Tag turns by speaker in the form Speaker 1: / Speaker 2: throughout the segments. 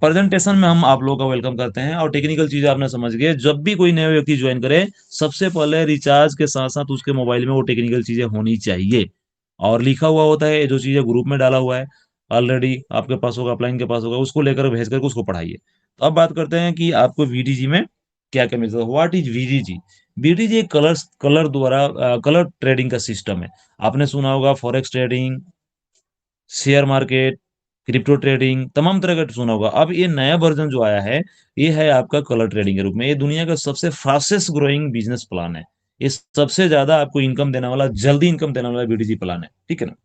Speaker 1: Presentation में हम आप लोगों का वेलकम करते हैं, और टेक्निकल चीजें आपने समझ गए। जब भी कोई नया व्यक्ति ज्वाइन करे, सबसे पहले रिचार्ज के साथ साथ उसके मोबाइल में वो टेक्निकल चीजें होनी चाहिए। और लिखा हुआ होता है जो चीजें ग्रुप में डाला हुआ है, ऑलरेडी आपके पास होगा, अपलाइन के पास होगा, उसको लेकर भेज करके उसको पढ़ाइए। तो अब बात करते हैं कि आपको वीडीजी में क्या क्या मिलता है। What is VDG? वीडीजी एक कलर द्वारा कलर ट्रेडिंग का सिस्टम है। आपने सुना होगा forex trading, share market, crypto trading, तमाम तरह का सुना होगा। अब ये नया वर्जन जो आया है, ये है आपका कलर ट्रेडिंग के रूप में। ये दुनिया का सबसे फास्टेस्ट ग्रोइंग बिजनेस प्लान है। ये सबसे ज्यादा आपको इनकम देने वाला, जल्दी इनकम देने वाला बीटीजी प्लान है, ठीक है ना।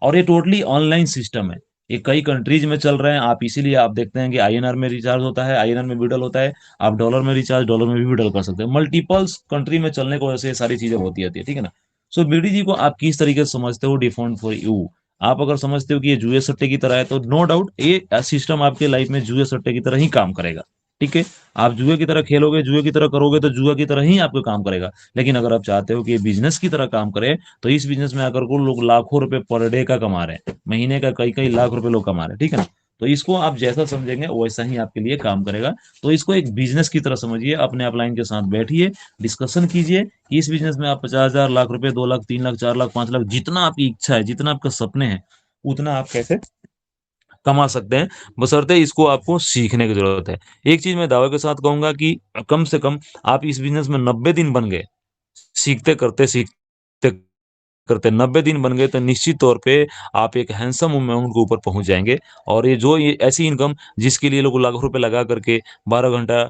Speaker 1: और ये टोटली ऑनलाइन सिस्टम है। ये कई कंट्रीज में चल रहे हैं। आप इसीलिए आप देखते हैं कि आईएनआर में रिचार्ज होता है, आईएनआर में विड्रॉल होता है। आप डॉलर में रिचार्ज, डॉलर में भी विड्रॉल कर सकते हैं। मल्टीपल्स कंट्री में चलने की वजह से ये सारी चीजें होती रहती है, ठीक है ना। सो बीडीजी को आप किस तरीके से समझते हो, डिफरेंट फॉर यू। आप अगर समझते हो कि ये जुए सट्टे की तरह है, तो नो डाउट ये सिस्टम आपके लाइफ में जुए सट्टे की तरह ही काम करेगा, ठीक है। आप जुए की तरह खेलोगे, जुए की तरह करोगे, तो जुआ की तरह ही आपको काम करेगा। लेकिन अगर आप चाहते हो कि ये बिजनेस की तरह काम करे, तो इस बिजनेस में आकर को लोग लाखों रुपए पर डे का कमा रहे हैं, महीने का कई कई लाख रुपए लोग कमा रहे हैं, ठीक है ना। तो इसको आप जैसा समझेंगे वैसा ही आपके लिए काम करेगा। तो इसको एक बिजनेस की तरह समझिए, अपने अपलाइन के साथ बैठिए, डिस्कशन कीजिए कि इस बिजनेस में आप 50,000, लाख रुपए, 2 लाख, 3 लाख, 4 लाख, 5 लाख, जितना आपकी इच्छा है, जितना आपका सपने हैं, उतना आप कैसे कमा सकते हैं। बशर्ते इसको आपको सीखने की जरूरत है। एक चीज मैं दावे के साथ कहूंगा कि कम से कम आप इस बिजनेस में 90 दिन बन गए, सीखते करते 90 दिन बन गए, तो निश्चित तौर पे आप एक हैंडसम अमाउंट के ऊपर पहुंच जाएंगे। और ये ऐसी इनकम जिसके लिए लोग लाखों रुपए लगा करके 12 घंटा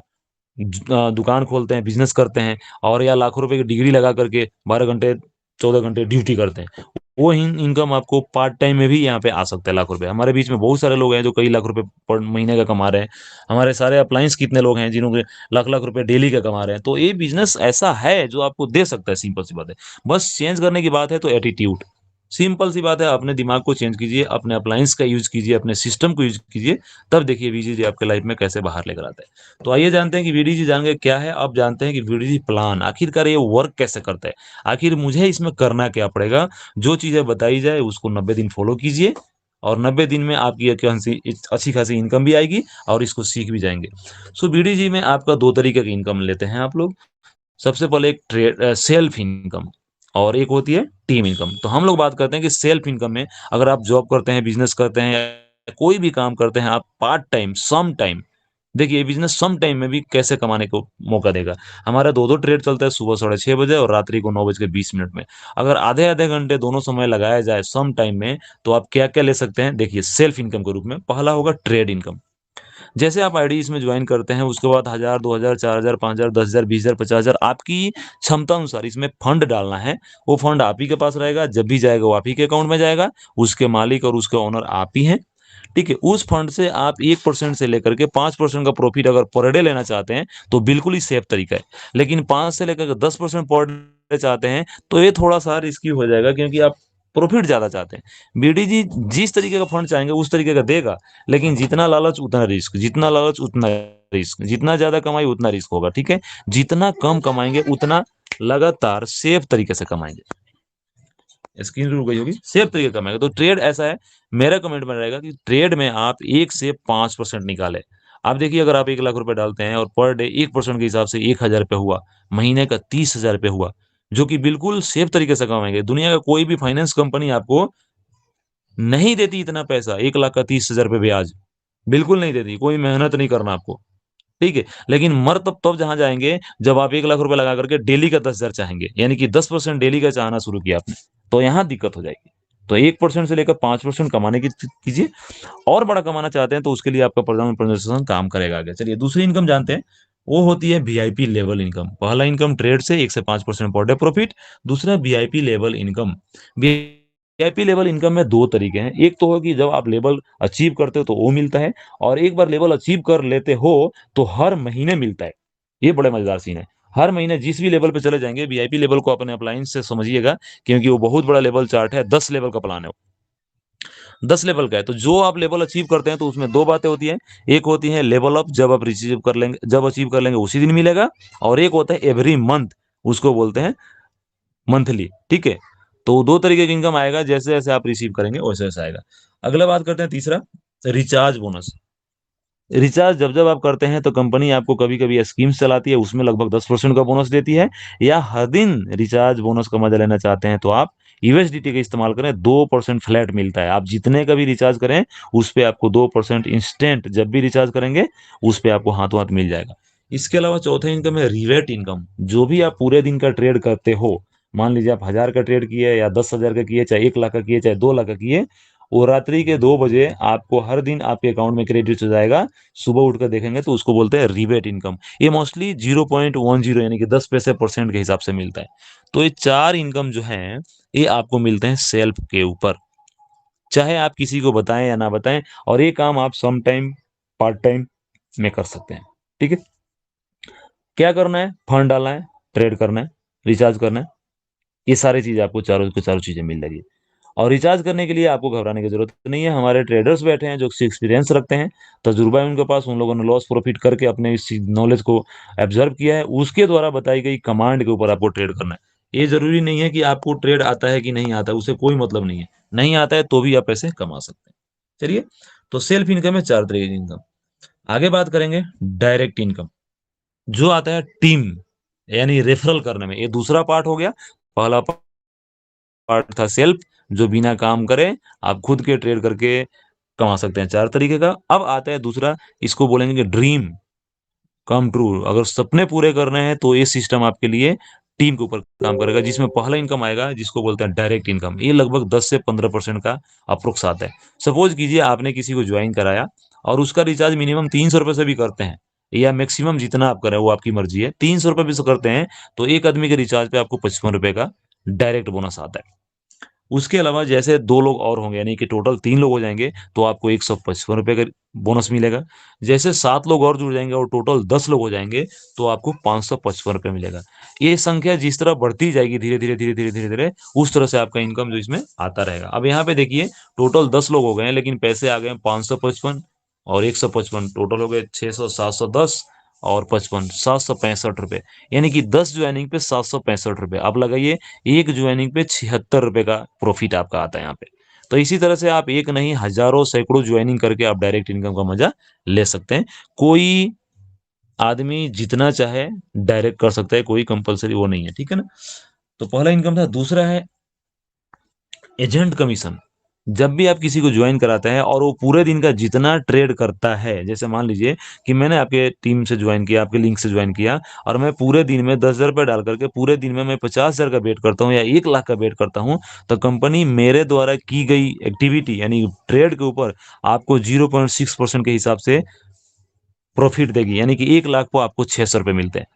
Speaker 1: दुकान खोलते हैं, बिजनेस करते हैं, और या लाखों रुपए की डिग्री लगा करके 12 घंटे, 14 घंटे ड्यूटी करते हैं, वो इनकम आपको पार्ट टाइम में भी यहाँ पे आ सकता है। लाख रुपए, हमारे बीच में बहुत सारे लोग हैं जो कई लाख रुपए पर महीने का कमा रहे हैं। हमारे सारे अप्लायंस कितने लोग हैं जिन्होंने लाख लाख रुपए डेली का कमा रहे हैं। तो ये बिजनेस ऐसा है जो आपको दे सकता है, सिंपल सी बात है। बस चेंज करने की बात है तो एटीट्यूड, सिंपल सी बात है। अपने दिमाग को चेंज कीजिए, अपने अप्लायंस का यूज कीजिए, अपने सिस्टम को यूज कीजिए, तब देखिए वीडीजी आपके लाइफ में कैसे बाहर लेकर आता है। तो आइए जानते हैं कि वीडीजी जान गए क्या है। अब जानते हैं कि वीडीजी प्लान आखिरकार ये वर्क कैसे करता है, आखिर मुझे इसमें करना क्या पड़ेगा। जो चीजें बताई जाए उसको 90 दिन फॉलो कीजिए, और 90 दिन में आपकी अच्छी खासी इनकम भी आएगी, और इसको सीख भी जाएंगे। सो बीडीजी में आपका दो तरीके की इनकम लेते हैं आप लोग। सबसे पहले एक सेल्फ इनकम, और एक होती है टीम इनकम। तो हम लोग बात करते हैं कि सेल्फ इनकम में, अगर आप जॉब करते हैं, बिजनेस करते हैं, या कोई भी काम करते हैं, आप पार्ट टाइम, सम टाइम, देखिए बिजनेस सम टाइम में भी कैसे कमाने को मौका देगा। हमारा दो दो ट्रेड चलता है, सुबह 6:30 बजे और रात्रि को 9:20 में। अगर आधे आधे घंटे दोनों समय लगाया जाए सम टाइम में, तो आप क्या क्या ले सकते हैं। देखिए सेल्फ इनकम के रूप में पहला होगा ट्रेड इनकम। जैसे आप आईडी इसमें ज्वाइन करते हैं, उसके बाद 1,000, 2,000, 4,000, 5,000, 10,000, 20,000, 50,000, आपकी क्षमता अनुसार इसमें फंड डालना है। वो फंड आप ही के पास रहेगा, जब भी जाएगा वो आप ही के अकाउंट में जाएगा। उसके मालिक और उसके ओनर आप ही हैं, ठीक है। उस फंड से आप 1% से लेकर के 5% का प्रॉफिट अगर पर डे लेना चाहते हैं, तो बिल्कुल ही सेफ तरीका है। लेकिन 5 से लेकर के 10% पर डे चाहते हैं, तो ये थोड़ा सा रिस्की हो जाएगा, क्योंकि आप प्रॉफिट ज्यादा चाहते हैं। बीडीजी जिस तरीके का फंड चाहेंगे उस तरीके का देगा, लेकिन जितना लालच उतना रिस्क, जितना लालच उतना रिस्क, जितना ज्यादा कमाई उतना रिस्क होगा, ठीक है। जितना कम कमाएंगे उतना लगातार सेफ तरीके से कमाएंगे। स्क्रीन रुक गई होगी। सेफ तरीके का कमाएगा। तो ट्रेड ऐसा है, मेरा कमेंट में रहेगा कि ट्रेड में आप 1 से 5% निकाले। आप देखिए, अगर आप 1 लाख रुपए डालते हैं और पर डे 1% के हिसाब से 1,000 रुपये हुआ, महीने का 30,000 रुपये हुआ, जो कि बिल्कुल सेफ तरीके से कमाएंगे। दुनिया का कोई भी फाइनेंस कंपनी आपको नहीं देती इतना पैसा, 1 लाख का 30,000 रुपये ब्याज, बिल्कुल नहीं देती। कोई मेहनत नहीं करना आपको, ठीक है। लेकिन मर तब जहां जाएंगे जब आप 1 लाख रुपए लगा करके डेली का 10,000 चाहेंगे, यानी कि 10% डेली का चाहना शुरू किया आपने, तो यहां दिक्कत हो जाएगी। तो 1% से लेकर 5% कमाने की कीजिए। और बड़ा कमाना चाहते हैं तो उसके लिए आपका प्रेजेंटेशन काम करेगा आगे। चलिए दूसरी इनकम जानते हैं। वो होती है वीआईपी लेवल इनकम। पहला इनकम ट्रेड से 1 से 5% पर डे प्रॉफिट। दूसरा VIP level income. VIP level income में दो तरीके हैं। एक तो है कि जब आप लेवल अचीव करते हो तो वो मिलता है, और एक बार लेवल अचीव कर लेते हो तो हर महीने मिलता है। ये बड़े मजेदार सीन है। हर महीने जिस भी लेवल पे चले जाएंगे, वीआईपी लेवल को अपने अप्लायंस से समझिएगा, क्योंकि वो बहुत बड़ा लेवल चार्ट है। 10 लेवल का प्लान है, 10 लेवल का है। तो जो आप लेवल अचीव करते हैं तो उसमें दो बातें होती हैं। एक होती है लेवल अप, जब आप रिसीव कर लेंगे, जब अचीव कर लेंगे उसी दिन मिलेगा। और एक होता है एवरी मंथ, उसको बोलते हैं मंथली, ठीक है। तो दो तरीके की इनकम आएगा, जैसे जैसे आप रिसीव करेंगे वैसे वैसे आएगा। अगला बात करते हैं तीसरा, रिचार्ज बोनस। रिचार्ज जब-जब आप करते हैं तो कंपनी आपको कभी-कभी स्कीम्स चलाती है, उसमें लगभग 10% का बोनस देती है, या हर दिन रिचार्ज बोनस का मज़ा लेना चाहते हैं तो आप यूएसडीटी का इस्तेमाल करें, 2% फ्लैट मिलता है। आप जितने का भी रिचार्ज करें, उस पे आपको 2% इंस्टेंट जब भी रिचार्ज करेंगे, उस पे आपको हाथों-हाथ मिल जाएगा। इसके अलावा चौथा इनकम है रिवेट इनकम। जो भी आप पूरे दिन का ट्रेड करते हो, मान लीजिए आप 1000 का ट्रेड किए या 10,000 का किए, चाहे 1 लाख का किए, चाहे 2 लाख का किए, वो रात्रि के 2 बजे आपको हर दिन आपके अकाउंट में क्रेडिट हो जाएगा। सुबह उठकर देखेंगे तो उसको बोलते हैं रिबेट इनकम। ये मोस्टली 0.10 यानी कि 10 पैसे परसेंट के हिसाब से मिलता है। तो ये 4 इनकम जो हैं, ये आपको मिलते हैं सेल्फ के ऊपर। चाहे आप किसी को बताएँ या ना बताएँ, और ये काम आप सम टाइम, पार्ट टाइम में कर सकते हैं। ठीक है? क्या करना है? फंड डालना है, ट्रेड करना है, रिचार्ज करना है। ये सारी चीज़ें आपको चारों की चारों चीज़ें मिल जाएगी। और रिचार्ज करने के लिए आपको घबराने की ज़रूरत नहीं है। हमारे ट्रेडर्स बैठे हैं जो एक्सपीरियंस रखते हैं, तजुर्बा है उनके पास, उन लोगों ने लॉस प्रॉफिट करके अपने इस चीज़ नॉलेज को ऑब्ज़र्व किया है, उसके द्वारा बताई गई कमांड के ऊपर आपको ट्रेड करना है। ये ज़रूरी नहीं है कि आपको ट्रेड आता है कि नहीं आता है, उससे कोई मतलब नहीं है। नहीं आता है तो भी आप पैसे कमा सकते हैं। चलिए, तो सेल्फ इनकम है 4 तरह की इनकम। आगे बात करेंगे डायरेक्ट इनकम, जो आता है टीम यानी रेफरल करने में। ये दूसरा पार्ट हो गया। पहला पार्ट था सेल्फ, जो बिना काम करे आप खुद के ट्रेड करके कमा सकते हैं, 4 तरीके का। अब आता है दूसरा, इसको बोलेंगे ड्रीम कम ट्रू। अगर सपने पूरे करने हैं तो ये सिस्टम आपके लिए टीम के ऊपर काम करेगा, जिसमें पहला इनकम आएगा जिसको बोलते हैं डायरेक्ट इनकम। ये लगभग 10 से 15% का अप्रोक्स आता है। सपोज़ कीजिए आपने किसी को जॉइन कराया और उसका रिचार्ज मिनिमम ₹300 से भी करते हैं, या मैक्सिमम जितना आप करें वो आपकी मर्ज़ी है। ₹300 भी से करते हैं तो एक आदमी के रिचार्ज पे आपको ₹55 का डायरेक्ट बोनस आता है। उसके अलावा जैसे 2 लोग और होंगे, यानी कि टोटल 3 लोग हो जाएँगे, तो आपको ₹155 का बोनस मिलेगा। जैसे 7 लोग और जुड़ जाएँगे और टोटल 10 लोग हो जाएँगे, तो आपको ₹555 मिलेगा। ये संख्या जिस तरह बढ़ती जाएगी धीरे-धीरे, धीरे-धीरे, धीरे-धीरे, उस तरह से आपका इनकम जो इसमें आता रहेगा। अब यहाँ पे देखिए, टोटल 10 लोग हो गए हैं, लेकिन पैसे आ गए हैं 555 और 155, टोटल हो गए 600, 710 और 55, ₹765, यानी कि 10 जॉइनिंग पे ₹765। अब लगाइए, एक जॉइनिंग पे ₹76 का प्रॉफ़िट आपका आता है यहाँ पे। तो इसी तरह से आप एक नहीं हज़ारों, सैकड़ों जॉइनिंग करके आप डायरेक्ट इनकम का मज़ा ले सकते हैं। कोई आदमी जितना चाहे डायरेक्ट कर सकता है, कोई कंपल्सरी वो नहीं है, ठीक है ना? तो पहला इनकम था। दूसरा है एजेंट कमीशन। जब भी आप किसी को जॉइन कराते हैं और वो पूरे दिन का जितना ट्रेड करता है, जैसे मान लीजिए कि मैंने आपके टीम से जॉइन किया, आपके लिंक से जॉइन किया, और मैं पूरे दिन में ₹10,000 डाल करके पूरे दिन में मैं 50,000 का बेट करता हूँ या 1 लाख का बेट करता हूँ, तो कंपनी मेरे द्वारा की गई एक्टिविटी यानी ट्रेड के ऊपर आपको 0.6% के हिसाब से प्रॉफिट देगी, यानी कि 1 लाख को आपको ₹600 मिलते हैं।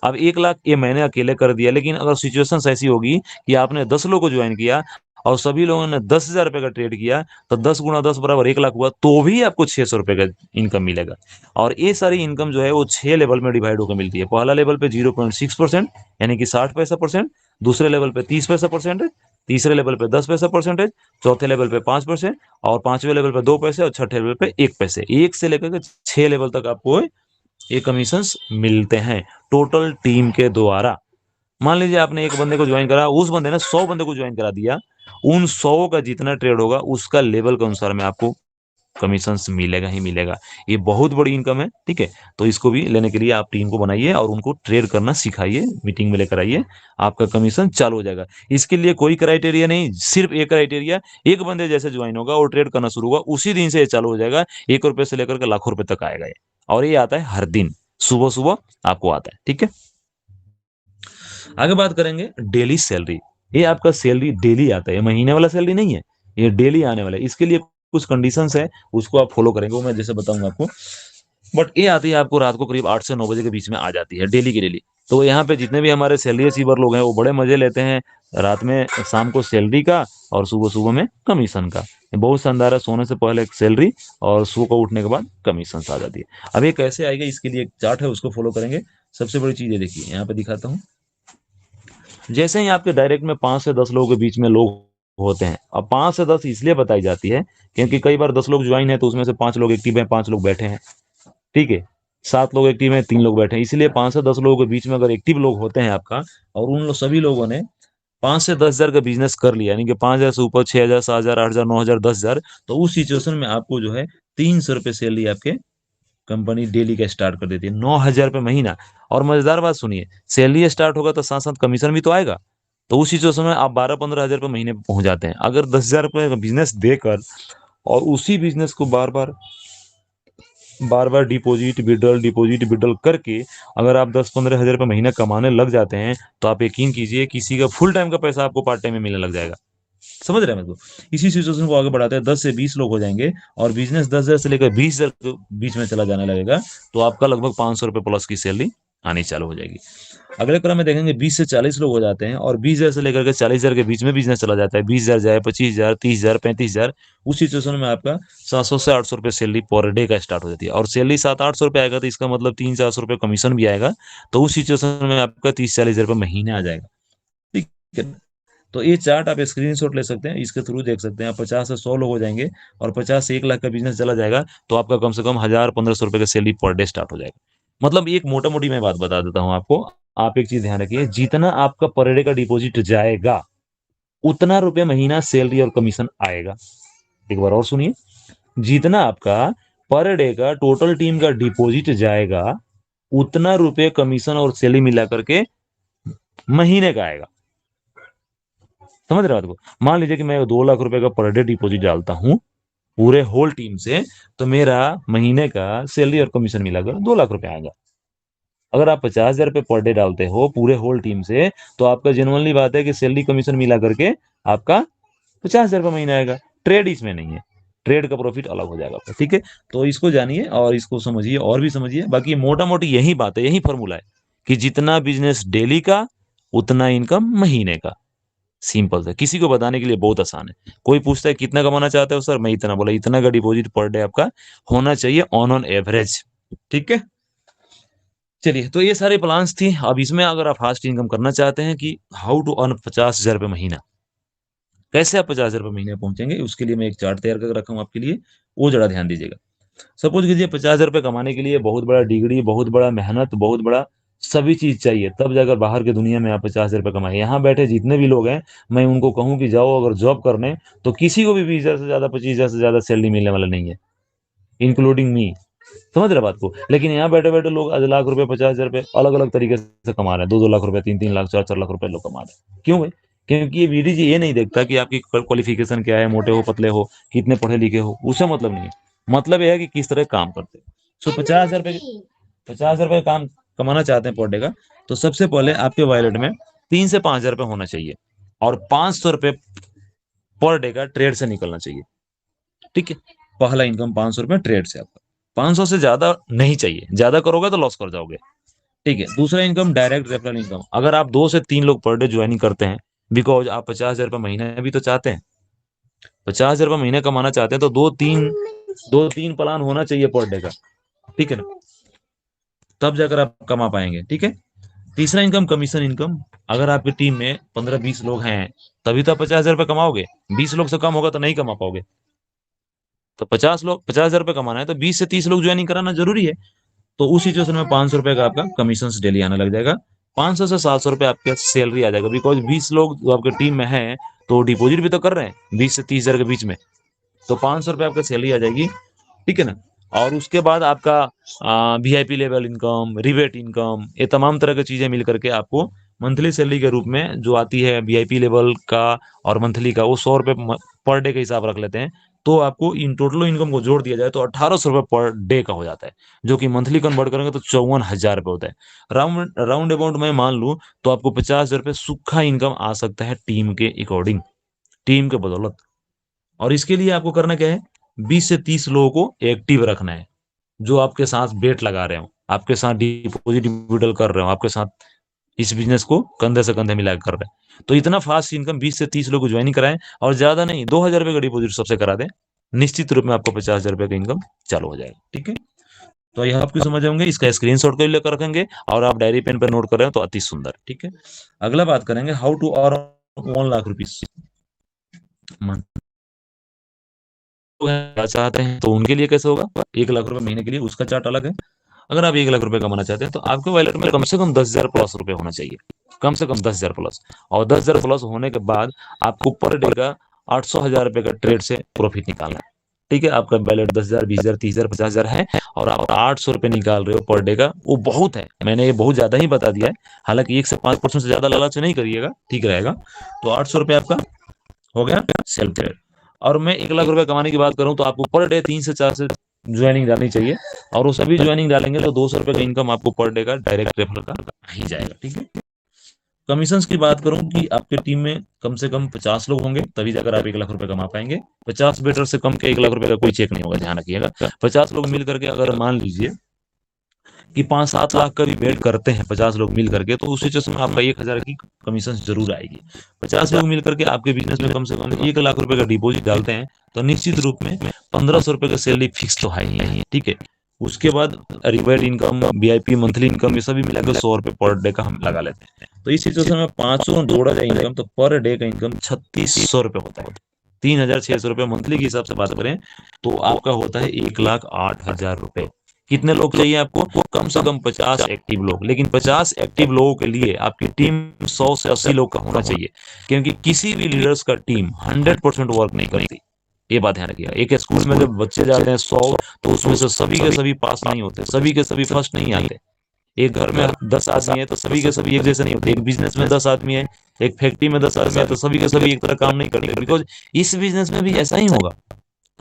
Speaker 1: अब 1 लाख ये मैंने अकेले कर दिया, लेकिन अगर सिचुएशंस ऐसी होगी कि आपने 10 लोगों को जॉइन किया और सभी लोगों ने ₹10,000 का ट्रेड किया, तो 10 गुणा 10 बराबर 1 लाख हुआ, तो भी आपको ₹600 का इनकम मिलेगा। और ये सारी इनकम जो है वो 6 लेवल में डिवाइड होकर मिलती है। पहला लेवल पे 0.6% यानी कि 60 पैसा परसेंट, दूसरे लेवल पे 30 पैसा परसेंटेज, तीसरे लेवल पे 10 पैसा परसेंटेज, चौथे लेवल पे 5% और पाँचवें लेवल पे 2 पैसे और छठे लेवल पे 1 पैसे। 1 से लेकर के 6 लेवल तक आपको ये कमीशंस मिलते हैं टोटल टीम के द्वारा। मान लीजिए आपने एक बंदे को ज्वाइन करा, उस बंदे ने 100 बंदे को ज्वाइन करा दिया, उन 100 का जितना ट्रेड होगा उसका लेवल के अनुसार में आपको कमीशंस मिलेगा ही मिलेगा। ये बहुत बड़ी इनकम है, ठीक है? तो इसको भी लेने के लिए आप टीम को बनाइए और उनको ट्रेड करना सिखाइए, मीटिंग में लेकर आइए, आपका कमीशन चालू हो जाएगा। इसके लिए कोई क्राइटेरिया नहीं, सिर्फ एक क्राइटेरिया, एक बंदे जैसे ज्वाइन होगा और ट्रेड करना शुरू होगा, उसी दिन से ये चालू हो जाएगा। ₹1 से लेकर के लाखों रुपए तक आएगा ये, और ये आता है हर दिन, सुबह-सुबह आपको आता है, ठीक है? आगे बात करेंगे डेली सैलरी। ये आपका सैलरी डेली आता है, ये महीने वाला सैलरी नहीं है, ये डेली आने वाला है। इसके लिए कुछ कंडीशंस है, उसको आप फॉलो करेंगे, वो मैं जैसे बताऊँगा आपको। बट ये आती है आपको रात को करीब 8 से 9 बजे के बीच में आ जाती है, डेली की डेली। तो यहाँ पे जितने भी हमारे सैलरी रिसीवर लोग हैं, वो बड़े मज़े लेते हैं रात में, शाम को सैलरी का और सुबह-सुबह में कमीशन का। ये बहुत शानदार है, सोने से पहले एक सैलरी और सुबह को उठने के बाद कमीशंस आ जाती है। अब ये कैसे आएगा, इसके लिए एक चार्ट है, उसको फॉलो करेंगे। सबसे बड़ी चीज़ ये देखिए, यहाँ पे दिखाता हूँ। जैसे ही आपके डायरेक्ट में 5 से 10 लोगों के बीच में लोग होते हैं। अब 5 से 10 इसलिए बताई जाती है क्योंकि कई बार 10 लोग ज्वाइन हैं तो उसमें से 5 लोग एक्टिव हैं, 5 लोग बैठे हैं, ठीक है? 7 लोग एक्टिव हैं, 3 लोग बैठे हैं। इसलिए 5 से 10 लोगों के बीच में अगर एक्टिव लोग होते हैं आपका, और उन सभी लोगों ने 5 से 10,000 का बिज़नेस कर लिया, यानी कि 5,000 से ऊपर 6,000, 7,000, 8,000, 9,000, 10,000, तो उस सिचुएशन में आपको जो है ₹300 सैलरी आपके कंपनी डेली का स्टार्ट कर देती है 9,000 रुपये महीना। और मजेदार बात सुनिए, सैलरी स्टार्ट होगा तो साथ साथ कमीशन भी तो आएगा। तो उस सिचुएशन में आप 12-15 हज़ार रुपये महीने पे पहुंच जाते हैं। अगर 10,000 रुपये का बिजनेस देकर और उसी बिजनेस को बार बार डिपॉजिट विड्रॉल करके अगर आप 10-15 हज़ार रुपये महीना कमाने लग जाते हैं, तो आप यकीन कीजिए किसी का फुल टाइम का पैसा आपको पार्ट टाइम में मिलने लग जाएगा। समझ रहे हैं मेरे को? इसी सिचुएशन को आगे बढ़ाते हैं, 10 से 20 लोग हो जाएंगे और बिजनेस 10,000 से लेकर 20,000 के बीच में चला जाने लगेगा, तो आपका लगभग 500 रुपये प्लस की सैलरी आनी चालू हो जाएगी। अगले क्रम में देखेंगे 20 से 40 लोग हो जाते हैं और 20,000 से लेकर के 40,000 के बीच में बिजनेस चला जाता है। 20,000 जाए, 25,000, 30,000, 35,000। उस सिचुएशन में आपका 700 से 800 रुपये सैलरी पर डे का स्टार्ट हो जाती है। और सैलरी 700-800 रुपये आएगा तो इसका मतलब 300-400 रुपये कमीशन भी आएगा। तो उस सिचुएशन में आपका 30-40 हज़ार रुपये महीने आ जाएगा। ठीक है। तो ये चार्ट आप स्क्रीनशॉट ले सकते हैं, इसके थ्रू देख सकते हैं। आप 50 से 100 लोग हो जाएंगे और 50 से 1 लाख का बिजनेस चला जाएगा, तो आपका कम से कम 1,000-1,500 रुपये का सैलरी पर डे स्टार्ट हो जाएगा। मतलब एक मोटा मोटी मैं बात बता देता हूँ आपको। आप एक चीज ध्यान रखिए, जितना आपका पर डे का डिपॉजिट जाएगा उतना रुपये महीना सैलरी और कमीशन आएगा। एक बार और सुनिए, जितना आपका पर डे का टोटल टीम का डिपॉजिट जाएगा उतना रुपये कमीशन और सैलरी मिला करके महीने का आएगा। समझ रहे हो बात को? मान लीजिए कि मैं 2 लाख रुपए का पर डे डिपॉजिट डालता हूँ पूरे होल टीम से, तो मेरा महीने का सैलरी और कमीशन मिलाकर 2 लाख रुपए आएगा। अगर आप 50,000 रुपये पर डे डालते हो पूरे होल टीम से, तो आपका जेनुअनली बात है कि सैलरी कमीशन मिला करके आपका 50,000 रुपये महीना आएगा। ट्रेड इसमें नहीं है, ट्रेड का प्रॉफिट अलग हो जाएगा आपका। ठीक है, तो इसको जानिए और इसको समझिए और भी समझिए। बाकी मोटा मोटी यही बात है, यही फॉर्मूला है कि जितना बिजनेस डेली का उतना इनकम महीने का। सिंपल है, किसी को बताने के लिए बहुत आसान है। कोई पूछता है कितना कमाना चाहते हो सर, मैं इतना बोला, इतना का डिपॉजिट पर डे आपका होना चाहिए ऑन एवरेज। ठीक है, चलिए, तो ये सारे प्लान्स थी। अब इसमें अगर आप फास्ट इनकम करना चाहते हैं कि हाउ टू अर्न 50,000 रुपये महीना, कैसे आप 50,000 रुपये महीने पहुंचेंगे, उसके लिए मैं एक चार्ट तैयार कर रखा हूं आपके लिए, वो जरा ध्यान दीजिएगा। सपोज कीजिए 50,000 रुपये कमाने के लिए बहुत बड़ा डिग्री, बहुत बड़ा मेहनत, बहुत बड़ा सभी चीज चाहिए, तब जाकर बाहर की दुनिया में आप 50,000 रुपये कमाए। यहाँ बैठे जितने भी लोग हैं, मैं उनको कहूँ कि जाओ अगर जॉब करने, तो किसी को भी 20,000 से ज्यादा, 25,000 से ज्यादा सैलरी मिलने वाला नहीं है, इंक्लूडिंग मी। समझ रहे बात को? लेकिन यहाँ बैठे बैठे लोग आज लाख रुपए, 50,000 रुपये अलग अलग तरीके से कमा रहे हैं। 2-2 लाख रुपए, 3-3 लाख, 4-4 लाख रुपए लोग कमा रहे हैं। क्यों भाई? क्योंकि ये बीडीजी ये नहीं देखता कि आपकी क्वालिफिकेशन क्या है, मोटे हो, पतले हो, कितने पढ़े लिखे हो, उससे मतलब नहीं है। मतलब यह है कि किस तरह काम करते हैं। सो 50,000 रुपये, 50,000 रुपये काम कमाना चाहते हैं पर डे का, तो सबसे पहले आपके वॉलेट में 3 से 5 हज़ार रुपये होना चाहिए और 500 रुपये पर डे का ट्रेड से निकलना चाहिए। ठीक है, पहला इनकम 500 रुपये ट्रेड से आपका। 500 से ज्यादा नहीं चाहिए, ज्यादा करोगे तो लॉस कर जाओगे। ठीक है, दूसरा इनकम डायरेक्ट रेफरल इनकम। अगर आप 2 से 3 लोग पर डे ज्वाइनिंग करते हैं, बिकॉज आप 50,000 रुपये महीने भी तो चाहते हैं, 50,000 रुपये महीने कमाना चाहते हैं, तो दो तीन प्लान होना चाहिए पर डे का। ठीक है ना, तब जाकर आप कमा पाएंगे। ठीक है, तीसरा इनकम कमीशन इनकम। अगर आपकी टीम में 15-20 लोग हैं, तभी तो आप 50,000 रुपये कमाओगे। 20 लोग से कम होगा तो नहीं कमा पाओगे। तो 50,000 रुपये कमाना है तो 20 से 30 लोग ज्वाइनिंग कराना जरूरी है। तो उस सिचुएशन में 500 रुपये का आपका कमीशन डेली आने लग जाएगा। 500 से 700 रुपये आपके सैलरी आ जाएगा, बिकॉज 20 लोग जो आपके टीम में है तो डिपॉजिट भी तो कर रहे हैं 20 से 30 हज़ार के बीच में, तो 500 रुपये आपका सैलरी आ जाएगी। ठीक है ना, और उसके बाद आपका VIP level income, rebate income, ये तमाम तरह की चीजें मिल करके आपको मंथली सैलरी के रूप में जो आती है वीआईपी लेवल का और मंथली का, वो 100 रुपये पर डे का हिसाब रख लेते हैं। तो आपको इन टोटल इनकम को जोड़ दिया जाए तो 1,800 रुपये पर डे का हो जाता है, जो कि मंथली कन्वर्ट करेंगे तो 54,000 रुपये होता है। राउंड राउंड अबाउट में मान लूँ तो आपको 50,000 रुपये सूखा इनकम आ सकता है टीम के अकॉर्डिंग, टीम के बदौलत। और इसके लिए आपको करना क्या है, 20 से 30 लोगों को एक्टिव रखना है, जो आपके साथ बेट लगा रहे हो, आपके साथ डिपॉजिट विड्रॉल कर रहे हो, आपके साथ इस बिजनेस को कंधे से कंधे मिला कर रहे हैं। तो इतना फास्ट इनकम 20 से 30 लोग को ज्वाइन कराएं, और ज्यादा नहीं, 2,000 रुपये का डिपॉजिट सबसे करा दें, निश्चित रूप में आपको 50,000 रुपये का इनकम चालू हो जाएगा। ठीक है, तो यह आपको समझ होंगे, इसका स्क्रीनशॉट कर लेकर रखेंगे और आप डायरी पेन पर नोट कर रहे हो तो अति सुंदर। ठीक है, अगला बात करेंगे how to earn 1 lakh rupees चाहते हैं, तो उनके लिए कैसे होगा। 1 लाख रुपए महीने के लिए उसका चार्ट अलग है। अगर आप 1 लाख रुपए कमाना चाहते हैं तो आपके वॉलेट में कम से कम 10,000 प्लस रुपए होना चाहिए, कम से कम 10,000 प्लस। और 10,000 प्लस होने के बाद आपको पर डे का 800,000 रुपए का ट्रेड से प्रॉफिट निकालना है। ठीक है, आपका बैलेट 10,000, 20,000, 30,000, 50,000 है और आप 800 रुपये निकाल रहे हो पर डे का, वो बहुत है। मैंने ये बहुत ज्यादा ही बता दिया है, हालांकि 1 से 5% से ज्यादा लालच नहीं करिएगा, ठीक रहेगा। तो 800 रुपये आपका हो गया सेल्फ ट्रेड। और मैं 1 लाख रुपए कमाने की बात करूं तो आपको पर डे 3 से 4 से ज्वाइनिंग डालनी चाहिए, और वो सभी ज्वाइनिंग डालेंगे तो 200 रुपये का इनकम आपको पर डे का डायरेक्ट रेफर का ही जाएगा, ठीक है। कमीशंस की बात करूं कि आपके टीम में कम से कम 50 लोग होंगे, तभी जाकर आप 1 लाख रुपए कमा पाएंगे। 50 बेटर से कम के 1 लाख रुपए का कोई चेक नहीं होगा, ध्यान रखिएगा। 50 लोग मिल करके अगर मान लीजिए कि 5-7 लाख का भी बेट करते हैं 50 लोग मिल करके, तो उस सिचुएशन में आपका 1,000 की कमीशन जरूर आएगी। 50 लोग मिल करके आपके बिजनेस में कम से कम 1 लाख रुपए का डिपॉजिट डालते हैं, तो निश्चित रूप में 1,500 रुपए का सैलरी फिक्स तो है ही है, ठीक है। उसके बाद rebate income, VIP monthly income, ये सभी मिला के 100 रुपए पर डे का हम लगा लेते हैं। तो इस सिचुएशन में 500 जोड़ा जाए इनकम, तो पर डे का इनकम 3,600 रुपए होता है। 3,600 रुपए मंथली के हिसाब से बात करें तो आपका होता है 1,08,000 रुपए। कितने लोग चाहिए आपको? कम से कम 50 एक्टिव लोग। लेकिन 50 एक्टिव लोगों के लिए आपकी टीम 100 से 80 लोग का होना चाहिए, क्योंकि किसी भी लीडर्स का टीम 100% वर्क नहीं करती। ये बात ध्यान रखिएगा। एक स्कूल में जब बच्चे जाते हैं 100, तो उसमें से सभी के सभी पास नहीं होते, सभी के सभी फर्स्ट नहीं आते। एक घर में 10 आदमी है तो सभी के सभी एक जैसे नहीं होते। एक बिजनेस में 10 आदमी है, एक फैक्ट्री में 10 आदमी है, तो सभी के सभी एक तरह काम नहीं करते, बिकॉज इस बिजनेस में भी ऐसा ही होगा।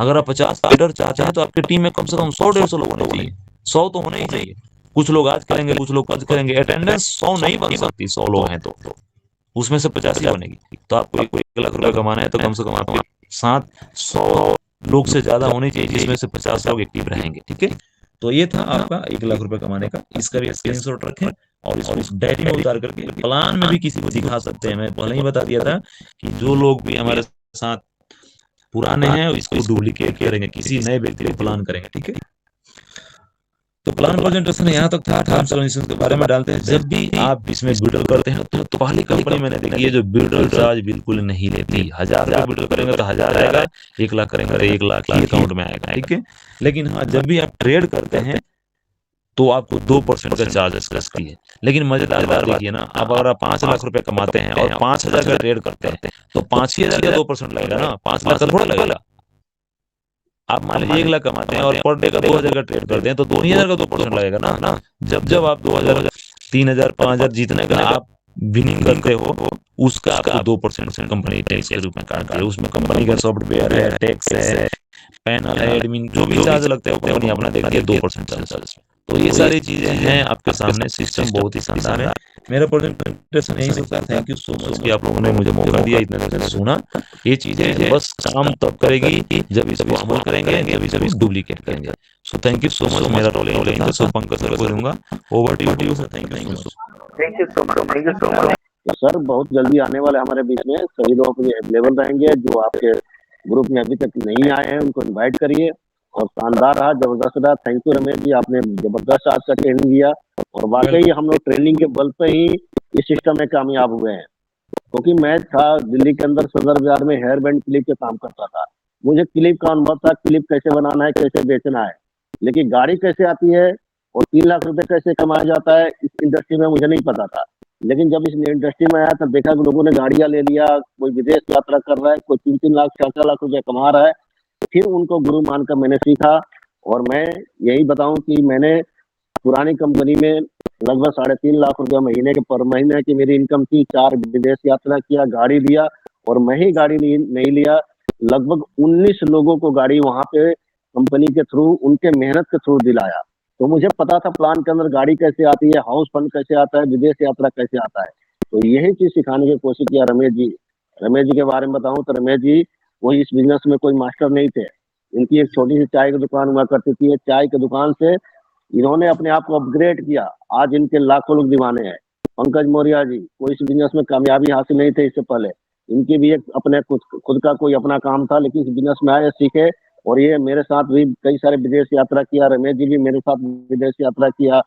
Speaker 1: अगर आप 50 लीडर चाहते हैं तो आपकी टीम में कम से कम 100-150 लोग होने चाहिए। 100 तो होने ही चाहिए। कुछ लोग आज करेंगे, कुछ लोग कल करेंगे। अटेंडेंस 100 नहीं बन सकती, 100 लोग हैं तो उसमें से 50 ही बनेगी। तो आपको 1 लाख रुपए कमाना है तो कम से कम आपके साथ 100 लोग से ज्यादा होने चाहिए, जिसमें से 50 लोग एक्टिव रहेंगे, ठीक है। तो ये था आपका 1 लाख रुपए कमाने का। इसका भी स्क्रीनशॉट रखें और इसको डायरी में उतार करके प्लान में भी किसी को दिखा सकते हैं। मैं पहले ही बता दिया था कि जो लोग भी हमारे साथ पुराने हैं इसको डुप्लीकेट करेंगे, किसी नए व्यक्ति को प्लान करेंगे, ठीक है। तो प्लान प्रेजेंटेशन यहाँ तक था। टर्म्स एंड कंडीशंस के बारे में डालते हैं। जब भी आप इसमें विड्रॉल करते हैं तो पहली कंपनी मैंने देखी है जो विड्रॉल चार्ज बिल्कुल नहीं लेती। 1,000 विड्रॉल करेंगे तो 1,000 आएगा, 1 लाख करेंगे तो 1 लाख ही अकाउंट में आएगा, ठीक है। लेकिन हाँ, जब भी आप ट्रेड करते हैं तो आपको 2% का चार्जेस लगती है। लेकिन मजेदार बात देखिए ना, अब अगर आप 5 लाख रुपए कमाते हैं और 5,000 का ट्रेड करते हैं तो 5,000 का 2% लगेगा ना, 5 लाख का थोड़ा लगेगा। आप मान लीजिए 1 लाख कमाते हैं और पर डे का 2,000 का ट्रेड करते हैं तो 2,000 का 2% लगेगा ना। जब जब आप 2,000, 3,000, 5,000 जीतने का आप विनिंग करते हो, उसका आपको 2% कंपनी टैक्स के रूप में काटती है। उसमें कंपनी का सॉफ्टवेयर है, टैक्स है, पैनल है, एडमिन, जो भी चार्ज लगता है वो कंपनी अपना देती है 2% चार्ज। तो ये सारी चीजें हैं आपके सामने। सिस्टम बहुत ही शानदार है। मेरा प्रेजेंटेशन यही सकता है। थैंक यू सो मच कि आप लोगों ने मुझे मौका दिया, इतने देर से सुना। ये चीजें बस काम तब करेगी जब इसको अमल करेंगे, जब इसको डुप्लीकेट करेंगे। So thank you so much. मेरा रोल यही था, सो पंकज सर को दूंगा। Over to you sir. Thank you so much.
Speaker 2: Thank you so much, thank you so much. तो सर बहुत जल्दी आने वाले हमारे बीच में, सभी लोग अवेलेबल रहेंगे। जो आपके ग्रुप में अभी तक नहीं आए हैं उनको इनवाइट करिए। और शानदार रहा, जबरदस्त रहा। थैंक यू रमेश जी, आपने जबरदस्त आज का ट्रेनिंग दिया। और वाकई हम लोग ट्रेनिंग के बल पे ही इस सिस्टम में कामयाब हुए हैं। क्योंकि मैं था दिल्ली के अंदर सदर बाजार में हेयर बैंड क्लिप के काम करता था। मुझे क्लिप का अनुभव था, क्लिप कैसे बनाना है, कैसे बेचना है। लेकिन गाड़ी कैसे आती है और 3 लाख रुपए कैसे कमाया जाता है इस इंडस्ट्री में मुझे नहीं पता था। लेकिन जब इस इंडस्ट्री में आया तब देखा कि लोगों ने गाड़ियां ले लिया, कोई विदेश यात्रा कर रहा है, कोई 3-3 लाख 4-4 लाख रुपए कमा रहा है। फिर उनको गुरु मानकर मैंने सीखा। और मैं यही बताऊं कि मैंने पुरानी कंपनी में लगभग 3.5 लाख रुपया महीने के पर महीने की मेरी इनकम थी। 4 विदेश यात्रा किया, गाड़ी लिया। और मैं ही गाड़ी नहीं लिया, लगभग 19 लोगों को गाड़ी वहां पे कंपनी के थ्रू, उनके मेहनत के थ्रू दिलाया। तो मुझे पता था प्लान के अंदर गाड़ी कैसे आती है, हाउस फंड कैसे आता है, विदेश यात्रा कैसे आता है। तो यही चीज सिखाने की कोशिश किया रमेश जी। रमेश जी के बारे में बताऊं तो रमेश जी कोई इस बिजनेस में कोई मास्टर नहीं थे। इनकी एक छोटी सी चाय की दुकान हुआ करती थी। चाय की दुकान से इन्होंने अपने आप को अपग्रेड किया। आज इनके लाखों लोग दीवाने हैं। पंकज मौर्य जी कोई इस बिजनेस में कामयाबी हासिल नहीं थे इससे पहले। इनकी भी एक अपने खुद का कोई अपना काम था, लेकिन इस बिजनेस में आए, सीखे। और ये मेरे साथ भी कई सारे विदेश यात्रा किया। रमेश जी भी मेरे साथ विदेश यात्रा किया।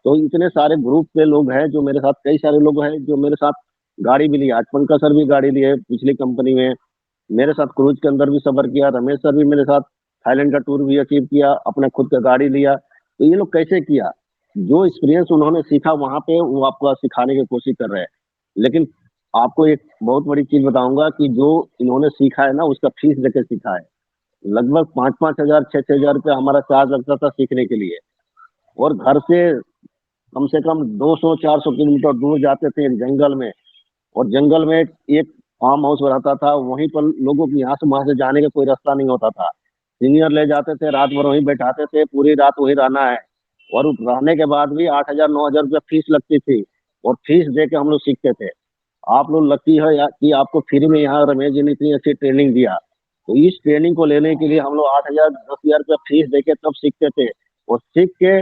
Speaker 2: तो इतने सारे ग्रुप के लोग हैं जो मेरे साथ, कई सारे लोग हैं जो मेरे साथ गाड़ी भी लिया। आज पंकज सर भी गाड़ी लिए पिछली कंपनी में, मेरे साथ क्रूज के अंदर भी सफर किया। रमेश सर भी मेरे साथ थाईलैंड का टूर भी अचीव किया, अपने खुद का गाड़ी लिया। तो ये लोग कैसे किया? जो एक्सपीरियंस उन्होंने सीखा वहां पे वो आपको सिखाने की कोशिश कर रहे हैं। लेकिन आपको एक बहुत बड़ी चीज बताऊंगा कि जो इन्होंने सीखा है ना, उसका फीस देके सीखा है। लगभग 5-5 हजार 6-6 हजार रुपया हमारा चार्ज लगता था सीखने के लिए। और घर से कम 200-400 किलोमीटर दूर जाते थे जंगल में, और जंगल में एक फार्म हाउस रहता था, वहीं पर लोगों को यहाँ से वहां से जाने का कोई रास्ता नहीं होता था। सीनियर ले जाते थे, रात भर वहीं बैठाते थे, पूरी रात वहीं रहना है। और रहने के बाद भी 8 हजार 9 हजार रुपया फीस लगती थी, और फीस दे के हम लोग सीखते थे। आप लोग लकी है कि आपको फ्री में यहाँ रमेश जी ने इतनी अच्छी ट्रेनिंग दिया। तो इस ट्रेनिंग को लेने के लिए हम लोग 8 हजार 10 हजार रुपया फीस देके तब सीखते थे, और सीख के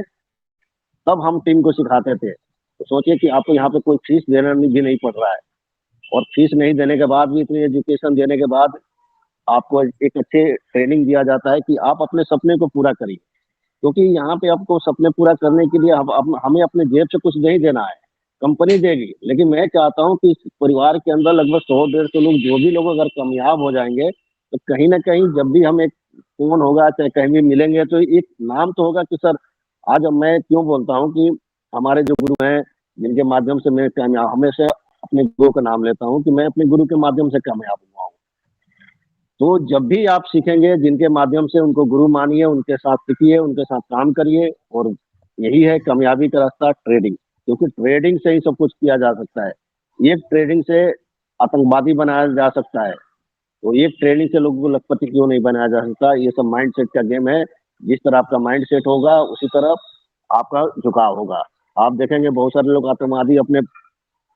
Speaker 2: तब हम टीम को सिखाते थे। तो सोचिए कि आपको यहाँ पे कोई फीस देना भी नहीं पड़ रहा है, और फीस नहीं देने के बाद भी, इतनी एजुकेशन देने के बाद, आपको एक अच्छे ट्रेनिंग दिया जाता है कि आप अपने सपने को पूरा करिए। क्योंकि यहाँ पे आपको सपने पूरा करने के लिए हमें अपने जेब से कुछ नहीं देना है, कंपनी देगी। लेकिन मैं चाहता हूँ कि इस परिवार के अंदर लगभग 100-150 लोग, जो भी लोग अगर कामयाब हो जाएंगे, तो कहीं ना कहीं जब भी हम एक फोन होगा चाहे कहीं भी मिलेंगे, तो एक नाम तो होगा कि सर, आज मैं क्यों बोलता हूँ कि हमारे जो गुरु हैं, जिनके माध्यम से मैं कामयाब, हमेशा अपने गुरु का नाम लेता हूँ कि मैं अपने गुरु के माध्यम से कामयाब हुआ हूँ। तो जब भी आप सीखेंगे, जिनके माध्यम से, उनको गुरु मानिए, उनके साथ सीखिए, उनके साथ काम करिए। और यही है कामयाबी का रास्ता, ट्रेडिंग। क्योंकि ट्रेडिंग से ही सब कुछ किया जा सकता है। एक ट्रेडिंग से आतंकवादी बनाया जा सकता है, तो एक ट्रेडिंग से लोगों को लखपति क्यों नहीं बनाया जा सकता। ये सब माइंड सेट का गेम है। जिस तरह आपका माइंड सेट होगा, उसी तरफ आपका झुकाव होगा। आप देखेंगे बहुत सारे लोग आतंकवादी अपने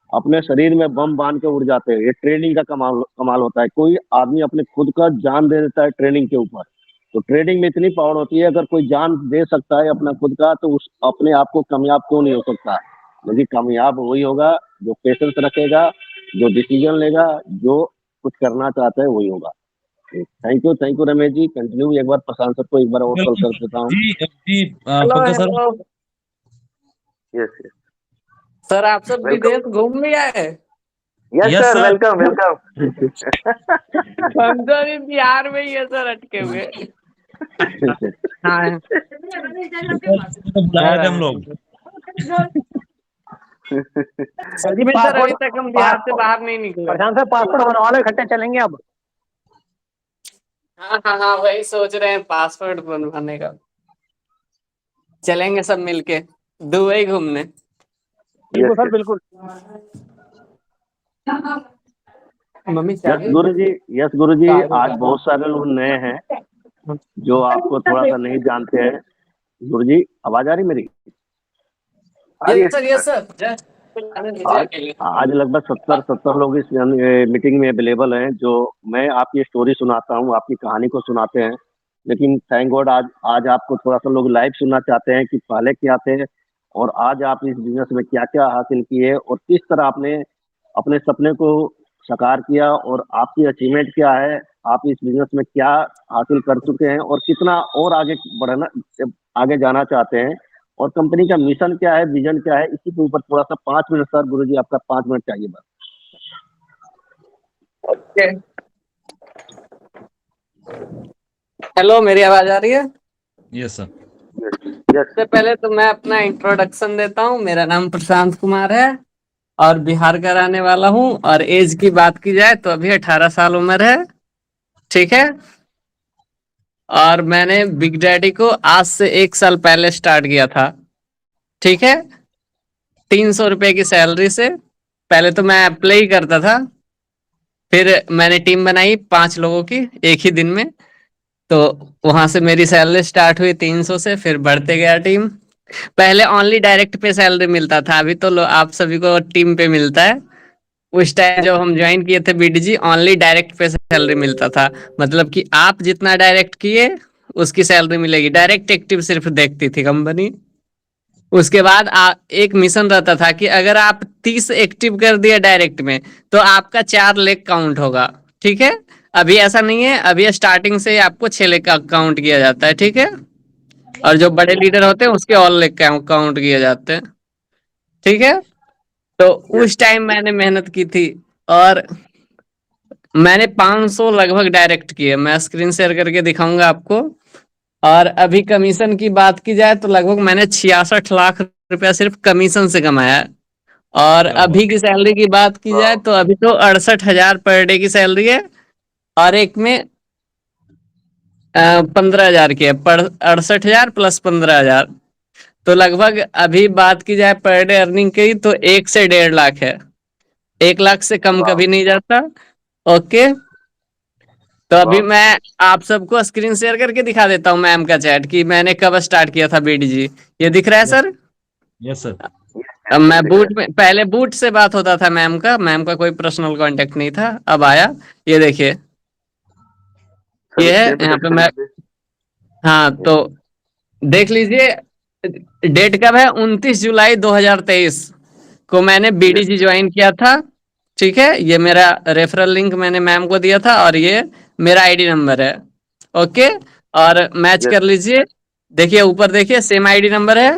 Speaker 2: अपने शरीर में बम बांध के उड़ जाते हैं। ये ट्रेनिंग का कमाल कमाल होता है। कोई आदमी अपने खुद का जान दे देता है ट्रेनिंग के ऊपर। तो ट्रेनिंग में इतनी पावर होती है, अगर कोई जान दे सकता है अपना खुद का, तो उस अपने आप को कामयाब क्यों नहीं हो सकता। लेकिन कामयाब वही होगा जो पेशेंस रखेगा, जो डिसीजन लेगा, जो कुछ करना चाहता है वही होगा। Thank you Ramesh ji. Continue एक बार प्रशांत सर को एक बार और कॉल
Speaker 1: बिल्कुल
Speaker 2: कर
Speaker 1: सर।
Speaker 2: देता हूँ।
Speaker 1: जी जी,
Speaker 3: hello
Speaker 1: Pankaj sir.
Speaker 3: Hello.
Speaker 2: Yes yes.
Speaker 3: Sir आप सब
Speaker 2: वेलकम।
Speaker 3: विदेश घूम भी आए?
Speaker 2: Yes
Speaker 1: yes
Speaker 2: sir,
Speaker 1: sir.
Speaker 2: Welcome welcome.
Speaker 3: हम तो अभी बिहार में ही है सर, अटके हुए। हाँ,
Speaker 1: तो बुलाए
Speaker 3: घर
Speaker 1: थे हम
Speaker 3: आए
Speaker 1: लोग।
Speaker 3: हैं। सच में सर, अभी तक हम बिहार से बाहर नहीं निकले।
Speaker 4: प्रशांत सर, पासपोर्ट बनवा लो, इकट्ठे चलेंगे अब।
Speaker 3: हाँ हाँ हाँ, वही सोच रहे हैं पासपोर्ट बनवाने का। चलेंगे सब मिलके दुबई घूमने।
Speaker 4: बिल्कुल सर, बिल्कुल।
Speaker 3: मम्मी
Speaker 2: यस
Speaker 3: चाहिए?
Speaker 2: गुरु जी, यस गुरु जी। आज बहुत सारे लोग नए हैं जो आपको थोड़ा सा नहीं जानते हैं। गुरु जी, आवाज आ रही मेरी?
Speaker 3: Yes sir, yes sir.
Speaker 2: आज आज लगभग 70 लोग इस मीटिंग में अवेलेबल हैं, जो मैं आपकी स्टोरी सुनाता हूँ, आपकी कहानी को सुनाते हैं। लेकिन थैंक गॉड, आज आज आपको थोड़ा सा लोग लाइव सुनना चाहते हैं कि पहले क्या थे, और आज आप इस बिजनेस में क्या क्या हासिल किए, और किस तरह आपने अपने सपने को साकार किया, और आपकी अचीवमेंट क्या है, आप इस बिजनेस में क्या हासिल कर चुके हैं, और कितना और आगे बढ़ना, आगे जाना चाहते हैं, और कंपनी का मिशन क्या है, विजन क्या है। इसी के ऊपर थोड़ा सा 5 मिनट सर, गुरुजी आपका 5 मिनट चाहिए बस।
Speaker 3: ओके। हेलो, मेरी आवाज आ रही है?
Speaker 1: Yes sir.
Speaker 3: सबसे पहले तो मैं अपना इंट्रोडक्शन देता हूँ। मेरा नाम प्रशांत कुमार है और बिहार का रहने वाला हूँ। और एज की बात की जाए तो अभी 18 साल उम्र है, ठीक है। और मैंने बिग डैडी को आज से 1 साल पहले स्टार्ट किया था, ठीक है। 300 रुपए की सैलरी से। पहले तो मैं अप्लाई करता था, फिर मैंने टीम बनाई 5 लोगों की एक ही दिन में। तो वहां से मेरी सैलरी स्टार्ट हुई 300 से, फिर बढ़ते गया टीम। पहले ओनली डायरेक्ट पे सैलरी मिलता था, अभी तो आप सभी को टीम पे मिलता है। उस टाइम जब हम ज्वाइन किए थे बीडीजी, ओनली डायरेक्ट पे सैलरी मिलता था। मतलब कि आप जितना डायरेक्ट किए उसकी सैलरी मिलेगी। डायरेक्ट एक्टिव सिर्फ देखती थी कंपनी। उसके बाद एक मिशन रहता था कि अगर आप 30 एक्टिव कर दिए डायरेक्ट में तो आपका 4 लेग काउंट होगा, ठीक है। अभी ऐसा नहीं है, अभी स्टार्टिंग से आपको 6 लेग का काउंट किया जाता है, ठीक है। और जो बड़े लीडर होते हैं उसके ऑल लेग काउंट किए जाते हैं, ठीक है। तो उस टाइम मैंने मेहनत की थी और मैंने 500 लगभग डायरेक्ट किए। मैं स्क्रीन शेयर करके दिखाऊंगा आपको। और अभी कमीशन की बात की जाए तो लगभग मैंने 66 लाख रुपया सिर्फ कमीशन से कमाया है। और
Speaker 1: क्या बात।
Speaker 3: अभी की सैलरी की बात की जाए तो अभी तो 68 हजार पर डे की सैलरी है। और एक में 15,000 की है, पर 68,000 प्लस 15,000, तो लगभग अभी बात की जाए पर डे अर्निंग की तो 1 से 1.5 लाख है। 1 लाख से कम
Speaker 2: वाह
Speaker 3: कभी नहीं जाता। ओके, तो अभी
Speaker 2: वाह
Speaker 3: मैं आप सबको स्क्रीन शेयर करके दिखा देता हूँ मैम का चैट कि मैंने कब स्टार्ट किया था बीडीजी। ये दिख रहा है
Speaker 1: यस
Speaker 3: सर?
Speaker 1: Yes sir.
Speaker 3: अब मैं
Speaker 2: दिख रहा
Speaker 3: बूट में, पहले बूट से बात होता था मैम का कोई पर्सनल कांटेक्ट नहीं था, अब आया। ये देखिए,
Speaker 2: है
Speaker 3: ये
Speaker 2: सर,
Speaker 3: है
Speaker 2: सेम
Speaker 3: यहाँ
Speaker 2: टच
Speaker 3: पे मैं।
Speaker 2: करिए please।
Speaker 3: हाँ,
Speaker 2: यस
Speaker 3: तो देख लीजिए, डेट कब है? 29 जुलाई 2023 को मैंने
Speaker 2: यस
Speaker 3: बीडीजी ज्वाइन किया था। ठीक है, ये मेरा रेफरल लिंक मैंने मैम को दिया था और ये मेरा आईडी नंबर है। ओके, और मैच
Speaker 2: यस
Speaker 3: कर लीजिए, देखिए ऊपर देखिए, सेम आईडी नंबर है।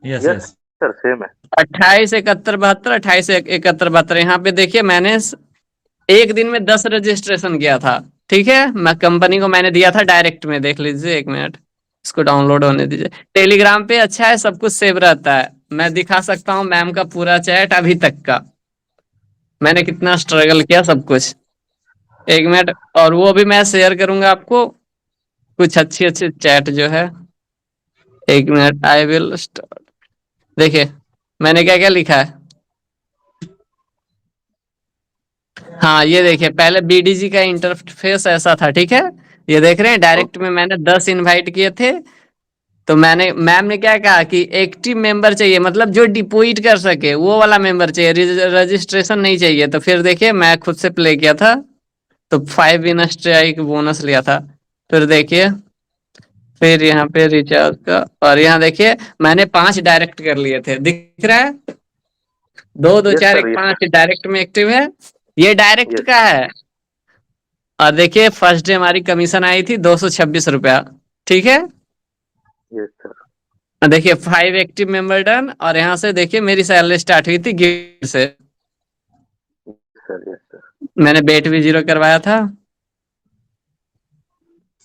Speaker 1: Yes
Speaker 2: yes
Speaker 1: yes.
Speaker 2: Sir, same है।
Speaker 3: 28 71 72, 28 71 72। यहाँ पे देखिए, मैंने एक दिन में 10 रजिस्ट्रेशन किया था। ठीक है, मैं कंपनी को मैंने दिया था डायरेक्ट में, देख लीजिए, 1 मिनट, इसको डाउनलोड होने दीजिए। टेलीग्राम पे अच्छा है, सब कुछ सेव रहता है, मैं दिखा सकता हूँ मैम का पूरा चैट अभी तक का, मैंने कितना स्ट्रगल किया सब कुछ। 1 मिनट, और वो भी मैं शेयर करूंगा आपको, कुछ अच्छी अच्छी चैट जो है। 1 मिनट, आई विल स्टार्ट। देखिए मैंने क्या क्या लिखा है। हाँ, ये देखिए, पहले बीडीजी का इंटरफेस ऐसा था। ठीक है, ये देख रहे हैं, डायरेक्ट
Speaker 2: ओके।
Speaker 3: में मैंने 10 इनवाइट किए थे। तो मैंने, मैम ने क्या कहा कि एक्टिव मेंबर चाहिए, मतलब जो डिपॉजिट कर सके वो वाला मेंबर चाहिए, रजिस्ट्रेशन नहीं चाहिए। तो फिर देखिए, मैं खुद से प्ले किया था, तो 5 इन स्ट्राइक बोनस लिया था। फिर देखिए, फिर यहाँ पे रिचार्ज का, और यहाँ देखिए मैंने 5 डायरेक्ट कर लिए थे, दिख रहा है? 2 2
Speaker 2: यस
Speaker 3: 4 1
Speaker 2: सर, यस
Speaker 3: 5 डायरेक्ट में एक्टिव है, ये डायरेक्ट
Speaker 2: यस
Speaker 3: का है। और देखिए फर्स्ट डे हमारी कमीशन आई थी 226 रुपया। ठीक है,
Speaker 2: यस सर।
Speaker 3: देखिए 5 एक्टिव मेंबर डन, और यहाँ से देखिए मेरी सैलरी स्टार्ट हुई थी गिफ्ट से,
Speaker 2: सर यस सर।
Speaker 3: मैंने बेट भी 0 करवाया था।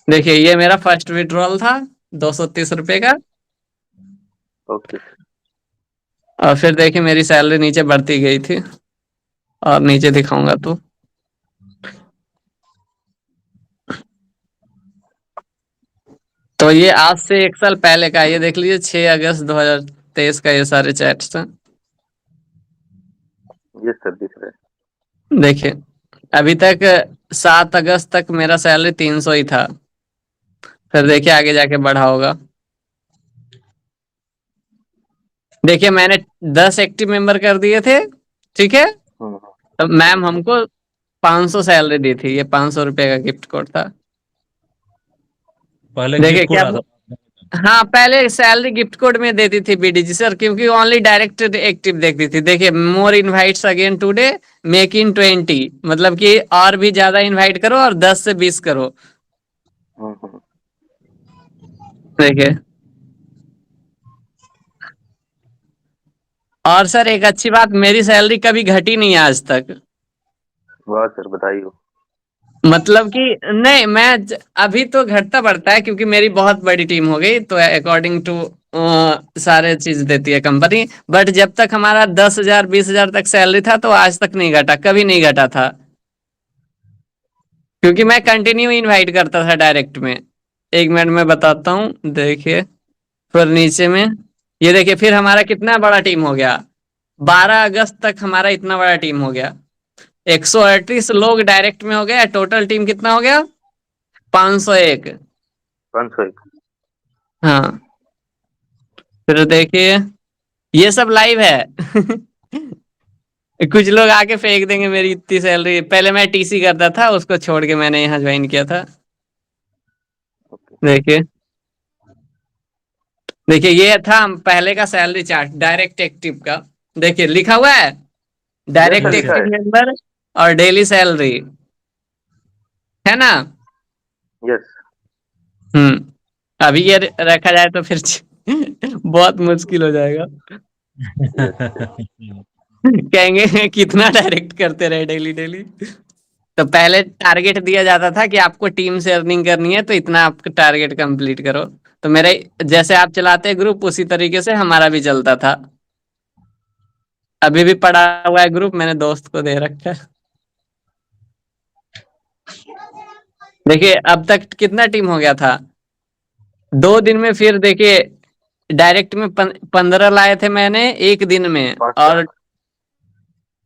Speaker 3: देखिए ये मेरा फर्स्ट विड्रॉल था, 230 रुपए का।
Speaker 2: Okay sir.
Speaker 3: और फिर देखिए मेरी सैलरी नीचे बढ़ती गई थी, और नीचे दिखाऊंगा तो ये आज से 1 साल पहले का है। ये देख लीजिए, 6 अगस्त 2023 का, ये सारे चैट्स हैं।
Speaker 2: यस सर, दिख रहा है।
Speaker 3: देखिए अभी तक 7 अगस्त तक मेरा सैलरी 300 ही था, फिर देखिए आगे जाके बढ़ा होगा। देखिए मैंने 10 एक्टिव मेंबर कर दिए थे। ठीक है,
Speaker 2: हम्म
Speaker 3: तो मैम हमको 500 सैलरी दी थी, ये 500 रुपए का गिफ्ट कोड था।
Speaker 1: पहले
Speaker 3: देखिए
Speaker 1: गिफ्ट
Speaker 3: क्या,
Speaker 1: कोड आता था।
Speaker 3: हाँ पहले सैलरी गिफ्ट कोड में देती थी बीडीजी सर, क्योंकि ओनली डायरेक्ट एक्टिव देखती थी। देखिए, more invites again today, make in 20, मतलब कि और भी ज्यादा इनवाइट करो और 10 से 20 करो।
Speaker 2: हम्म।
Speaker 3: देखिए, और सर एक अच्छी बात, मेरी सैलरी कभी घटी नहीं है आज तक।
Speaker 2: वाह सर, बताइए।
Speaker 3: मतलब कि नहीं, अभी तो घटता बढ़ता है, क्योंकि मेरी बहुत बड़ी टीम हो गई, तो अकॉर्डिंग टू सारे चीज देती है कंपनी। बट जब तक हमारा 10,000 20,000 तक सैलरी था, तो आज तक नहीं घटा, कभी नहीं घटा था, क्योंकि मैं कंटिन्यू इनवाइट करता था डायरेक्ट में। 1 मिनट में बताता हूँ, देखिए फिर नीचे में, ये देखिए फिर हमारा कितना बड़ा टीम हो गया। 12 अगस्त तक हमारा इतना बड़ा टीम हो गया, 138 लोग डायरेक्ट में हो गया, टोटल टीम कितना हो गया? 501।
Speaker 2: 501।
Speaker 3: हाँ, फिर देखिए ये सब लाइव है। कुछ लोग आके फेंक देंगे मेरी इतनी सैलरी, पहले मैं टीसी करता था, उसको छोड़ के मैंने यहाँ ज्वाइन किया था।
Speaker 2: ओके।
Speaker 3: देखिए, देखिए ये था पहले का सैलरी चार्ट डायरेक्ट एक्टिव का। देखिए लिखा हुआ है,
Speaker 2: यस सर,
Speaker 3: डायरेक्ट
Speaker 1: यस
Speaker 2: लिखा
Speaker 3: एक्टिव
Speaker 2: है।
Speaker 3: मेंबर और डेली सैलरी, है ना?
Speaker 2: यस।
Speaker 3: अभी ये रखा जाए तो फिर बहुत मुश्किल हो जाएगा।
Speaker 2: यस।
Speaker 3: कहेंगे कितना डायरेक्ट करते रहे डेली डेली। तो पहले टारगेट दिया जाता था कि आपको टीम से अर्निंग करनी है, तो इतना आपका टारगेट कंप्लीट करो। तो मेरे, जैसे आप चलाते ग्रुप, उसी तरीके से हमारा भी चलता था। अभी भी पड़ा हुआ है ग्रुप, मैंने दोस्त को दे रखा है। देखिए अब तक कितना टीम हो गया था 2 दिन में। फिर देखिए डायरेक्ट में 15 लाए थे मैंने एक दिन में।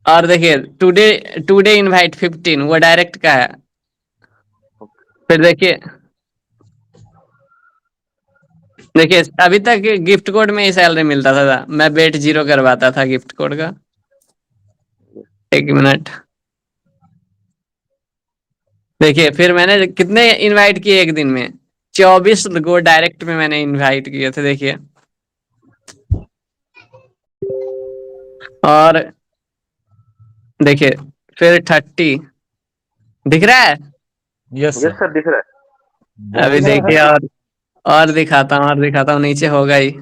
Speaker 3: और देखिए टुडे टुडे इनवाइट 15 वो डायरेक्ट का है। फिर देखिए अभी तक गिफ्ट कोड में ही सैलरी मिलता था। मैं बेट 0 करवाता था गिफ्ट कोड का। एक मिनट देखिए फिर मैंने कितने इनवाइट किए एक दिन में 24 गो डायरेक्ट में मैंने इनवाइट किए थे देखिए। और देखिए फिर 30 दिख रहा है।
Speaker 1: यस
Speaker 2: यस
Speaker 1: सर,
Speaker 2: सर, दिख रहा है।
Speaker 3: अभी
Speaker 1: बहुत
Speaker 3: देखिए और दिखाता हूँ नीचे होगा ही।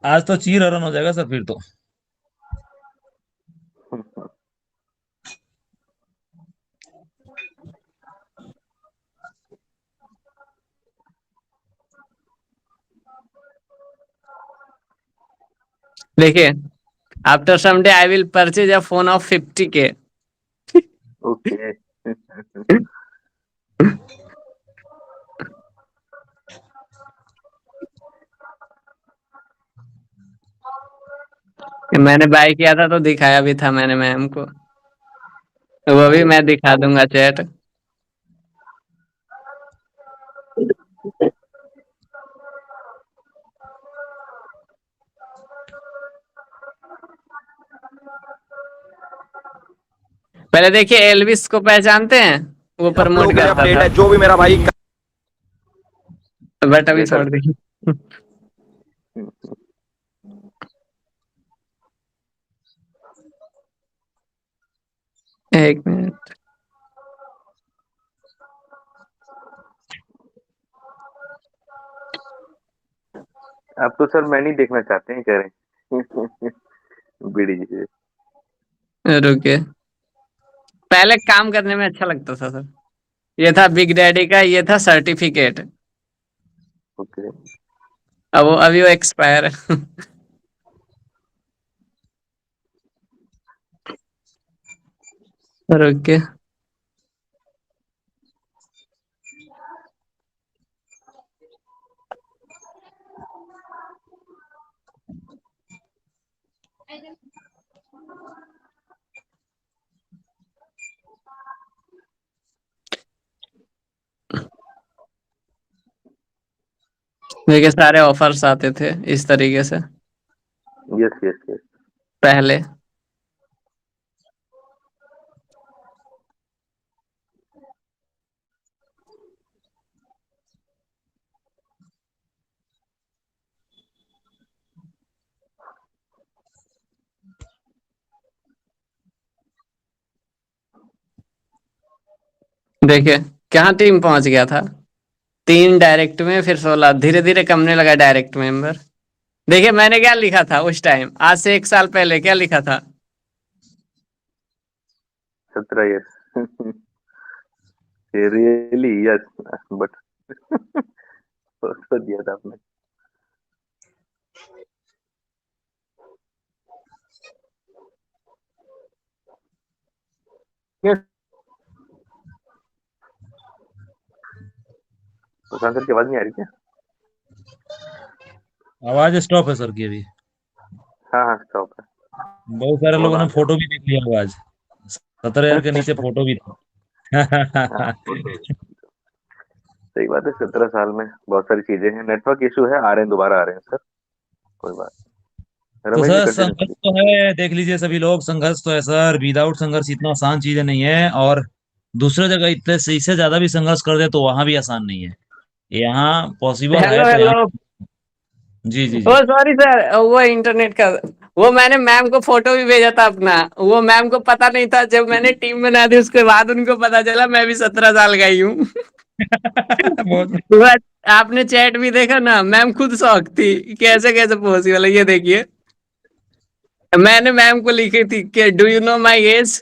Speaker 1: आज तो चीर रन हो जाएगा सर फिर तो।
Speaker 3: देखिए after some day I will purchase a phone of 50K।
Speaker 2: Okay.
Speaker 3: मैंने बाय किया था तो दिखाया भी था मैंने मैम को। वो भी मैं दिखा दूंगा चैट। पहले देखिए एल्विस को पहचानते हैं वो प्रमोट करता था
Speaker 5: जो भी मेरा भाई
Speaker 3: बट अभी छोड़ दी। एक मिनट
Speaker 2: अब तो सर मैं नहीं देखना चाहते हैं, कह रहे बीड़ी जी।
Speaker 3: रुके। पहले काम करने में अच्छा लगता था सर। ये था बिग डैडी का, ये था सर्टिफिकेट।
Speaker 2: ओके।
Speaker 3: अब वो अभी वो एक्सपायर है। रुके देखिए सारे ऑफर्स आते थे इस तरीके से
Speaker 2: यस यस यस।
Speaker 3: पहले। देखिए कहाँ टीम पहुंच गया था 3 डायरेक्ट में फिर 16 धीरे धीरे कमने लगा डायरेक्ट मेंबर। देखिए मैंने क्या लिखा था उस टाइम आज से 1 साल पहले क्या लिखा था
Speaker 2: 17 यस। रियली यस, बट तो दिया था आपने। प्रशांत सर की आवाज नहीं आ रही क्या?
Speaker 1: आवाज स्टॉप है सर की अभी।
Speaker 2: हाँ हाँ, स्टॉप है।
Speaker 1: बहुत सारे लोगों
Speaker 2: होगा।
Speaker 1: ने फोटो भी देख लिया होगा आज। 17,000 के नीचे फोटो भी था।
Speaker 2: हाँ, सही बात है। 17 साल में बहुत सारी चीजें हैं। नेटवर्क इशू है, आ रहे हैं, दोबारा आ रहे हैं सर। कोई बात नहीं।
Speaker 1: तो
Speaker 2: रमेश जी
Speaker 1: सर
Speaker 2: कंटिन्यू
Speaker 1: संघर्ष
Speaker 2: करिए।
Speaker 1: तो है, देख लीजिए सभी लोग, संघर्ष तो है सर। विदाउट संघर्ष इतना आसान चीजें नहीं है। और दूसरे जगह इतने से इससे ज्यादा भी संघर्ष कर दे तो वहां भी आसान नहीं है। यहाँ पॉसिबल है
Speaker 3: हेलो
Speaker 1: तो यहाँ।
Speaker 3: हेलो।
Speaker 1: जी जी
Speaker 3: ओ
Speaker 1: जी।
Speaker 3: सॉरी सर वो इंटरनेट का वो मैंने मैम को फोटो भी भेजा था अपना। वो मैम को पता नहीं था जब मैंने टीम बना दी उसके बाद उनको पता चला मैं भी 17 साल का ही हूँ।
Speaker 1: बहुत।
Speaker 3: वो आपने चैट भी देखा ना मैम खुद शौक थी कैसे कैसे पॉसिबल है ये देखिए। मैंने मैम को लिखी थी कि do you know my age.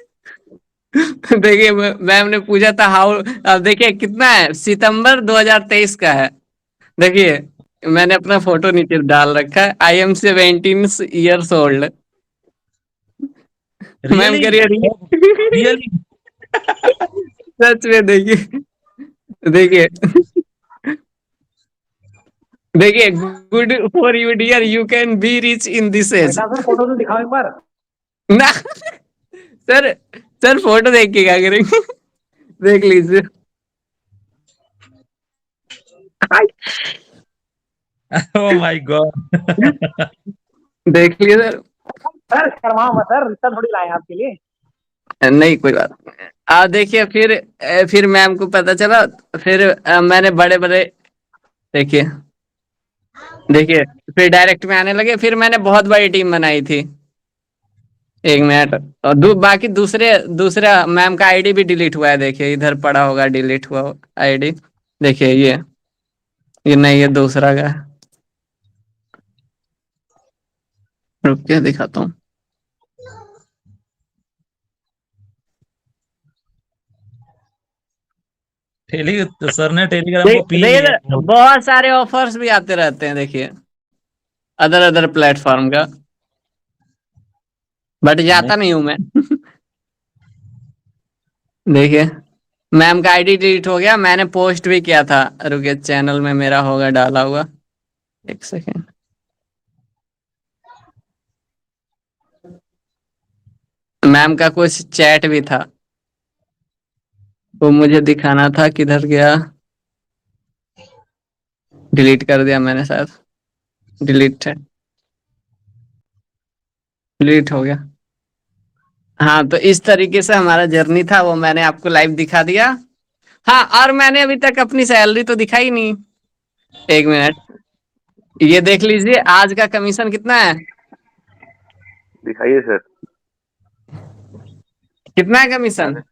Speaker 3: देखिए मैम ने पूछा था हाउ। अब देखिए कितना है सितंबर 2023 का है। देखिए मैंने अपना फोटो नीचे डाल रखा है I am 17 years old. Ma'am
Speaker 1: really
Speaker 3: कह रही है
Speaker 1: रियली।
Speaker 3: सच में देखिए देखिए देखिए, good for you dear, you can be rich in this age.
Speaker 4: बेटा सर फोटो तो दिखाओ एक बार।
Speaker 3: ना सर, सर फोटो देख के क्या करेंगे? देख लीजिए।
Speaker 1: Oh my God.
Speaker 3: देख लिए सर।
Speaker 4: सर शर्मा मत सर, रिश्ता थोड़ी लाए हैं आपके लिए।
Speaker 3: नहीं कोई बात नहीं। आप देखिए फिर मैम को पता चला। फिर मैंने बड़े बड़े, देखिए देखिए, फिर डायरेक्ट में आने लगे। फिर मैंने बहुत बड़ी टीम बनाई थी। एक मिनट। और बाकी दूसरे दूसरा मैम का आईडी भी डिलीट हुआ है। देखिए इधर पड़ा होगा डिलीट हुआ आईडी। देखिए ये नहीं, ये दूसरा का है। रुक के दिखाता हूँ।
Speaker 1: सर ने टेलीग्राम को पी
Speaker 3: देखिए
Speaker 1: लिया
Speaker 3: सर,
Speaker 1: है।
Speaker 3: बहुत सारे ऑफर्स भी आते रहते हैं। देखिए अदर अदर प्लेटफॉर्म का, बट
Speaker 1: नहीं,
Speaker 3: जाता नहीं हूं मैं। देखिए मैम का आईडी डिलीट हो गया। मैंने पोस्ट भी किया था, रुके चैनल में मेरा होगा डाला हुआ। एक सेकेंड। मैम का कुछ चैट भी था, वो मुझे दिखाना था। किधर गया? डिलीट कर दिया मैंने शायद। डिलीट है, डिलीट हो गया। हाँ, तो इस तरीके से हमारा जर्नी था, वो मैंने आपको लाइव दिखा दिया। हाँ, और मैंने अभी तक अपनी सैलरी तो दिखाई नहीं। एक मिनट, ये देख लीजिए आज का कमीशन कितना है।
Speaker 2: दिखाइए सर।
Speaker 3: कितना है कमीशन?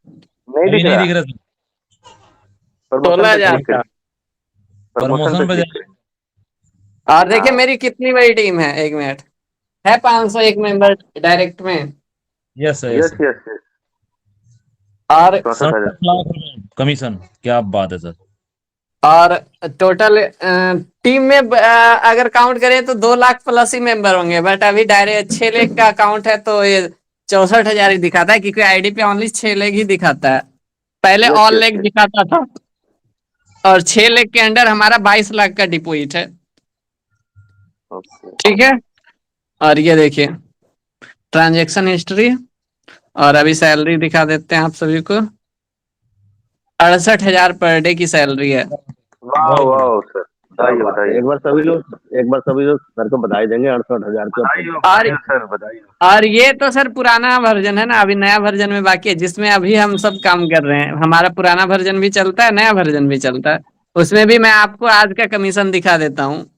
Speaker 2: नहीं
Speaker 1: अभी
Speaker 2: दिख
Speaker 1: नहीं
Speaker 2: रहा।
Speaker 1: दिख रहा सर।
Speaker 2: प्रमोशन पे
Speaker 3: 16,000
Speaker 2: क्लिक
Speaker 3: का।
Speaker 2: करिए। प्रमोशन पे
Speaker 1: प्रमोशन पे
Speaker 2: क्लिक
Speaker 1: जाए।
Speaker 2: करिए।
Speaker 3: और देखिए
Speaker 2: हाँ।
Speaker 3: मेरी कितनी बड़ी टीम है। एक मिनट, है 501 मेंबर डायरेक्ट में।
Speaker 1: Yes sir, yes
Speaker 2: yes
Speaker 1: sir.
Speaker 2: Yes yes.
Speaker 3: और
Speaker 2: 64,000।
Speaker 1: 67 लाख रुपए कमीशन, क्या बात है सर।
Speaker 3: और टोटल टीम में अगर काउंट करें तो 2 लाख प्लस ही मेंबर होंगे। बट अभी डायरेक्ट 6 लेग का अकाउंट है, तो ये 64,000 ही दिखाता है, क्योंकि आईडी पे ओनली 6 लेग ही दिखाता है। पहले
Speaker 2: yes
Speaker 3: all
Speaker 2: yes
Speaker 3: leg
Speaker 2: yes.
Speaker 3: दिखाता था। और 6 लेग के अंडर हमारा 22 लाख का डिपॉजिट है।
Speaker 2: ओके।
Speaker 3: ठीक है। और ये देखिए ट्रांजेक्शन हिस्ट्री, और अभी सैलरी दिखा देते हैं आप सभी को। 68,000 पर डे की सैलरी है।
Speaker 2: वाह
Speaker 1: बहुत बढ़िया।
Speaker 2: वाह सर, क्या बताइए बात है। बताइए। एक बार सभी लोग सर को बधाई देंगे 68,000 के ऊपर।
Speaker 3: और
Speaker 2: बताइए सर, बताइए।
Speaker 3: और ये तो सर पुराना वर्जन है ना, अभी नया वर्जन में बाकी है, जिसमें अभी हम सब काम कर रहे हैं। हमारा पुराना वर्जन भी चलता है, नया वर्जन भी चलता है। उसमें भी मैं आपको आज का कमीशन दिखा देता हूँ।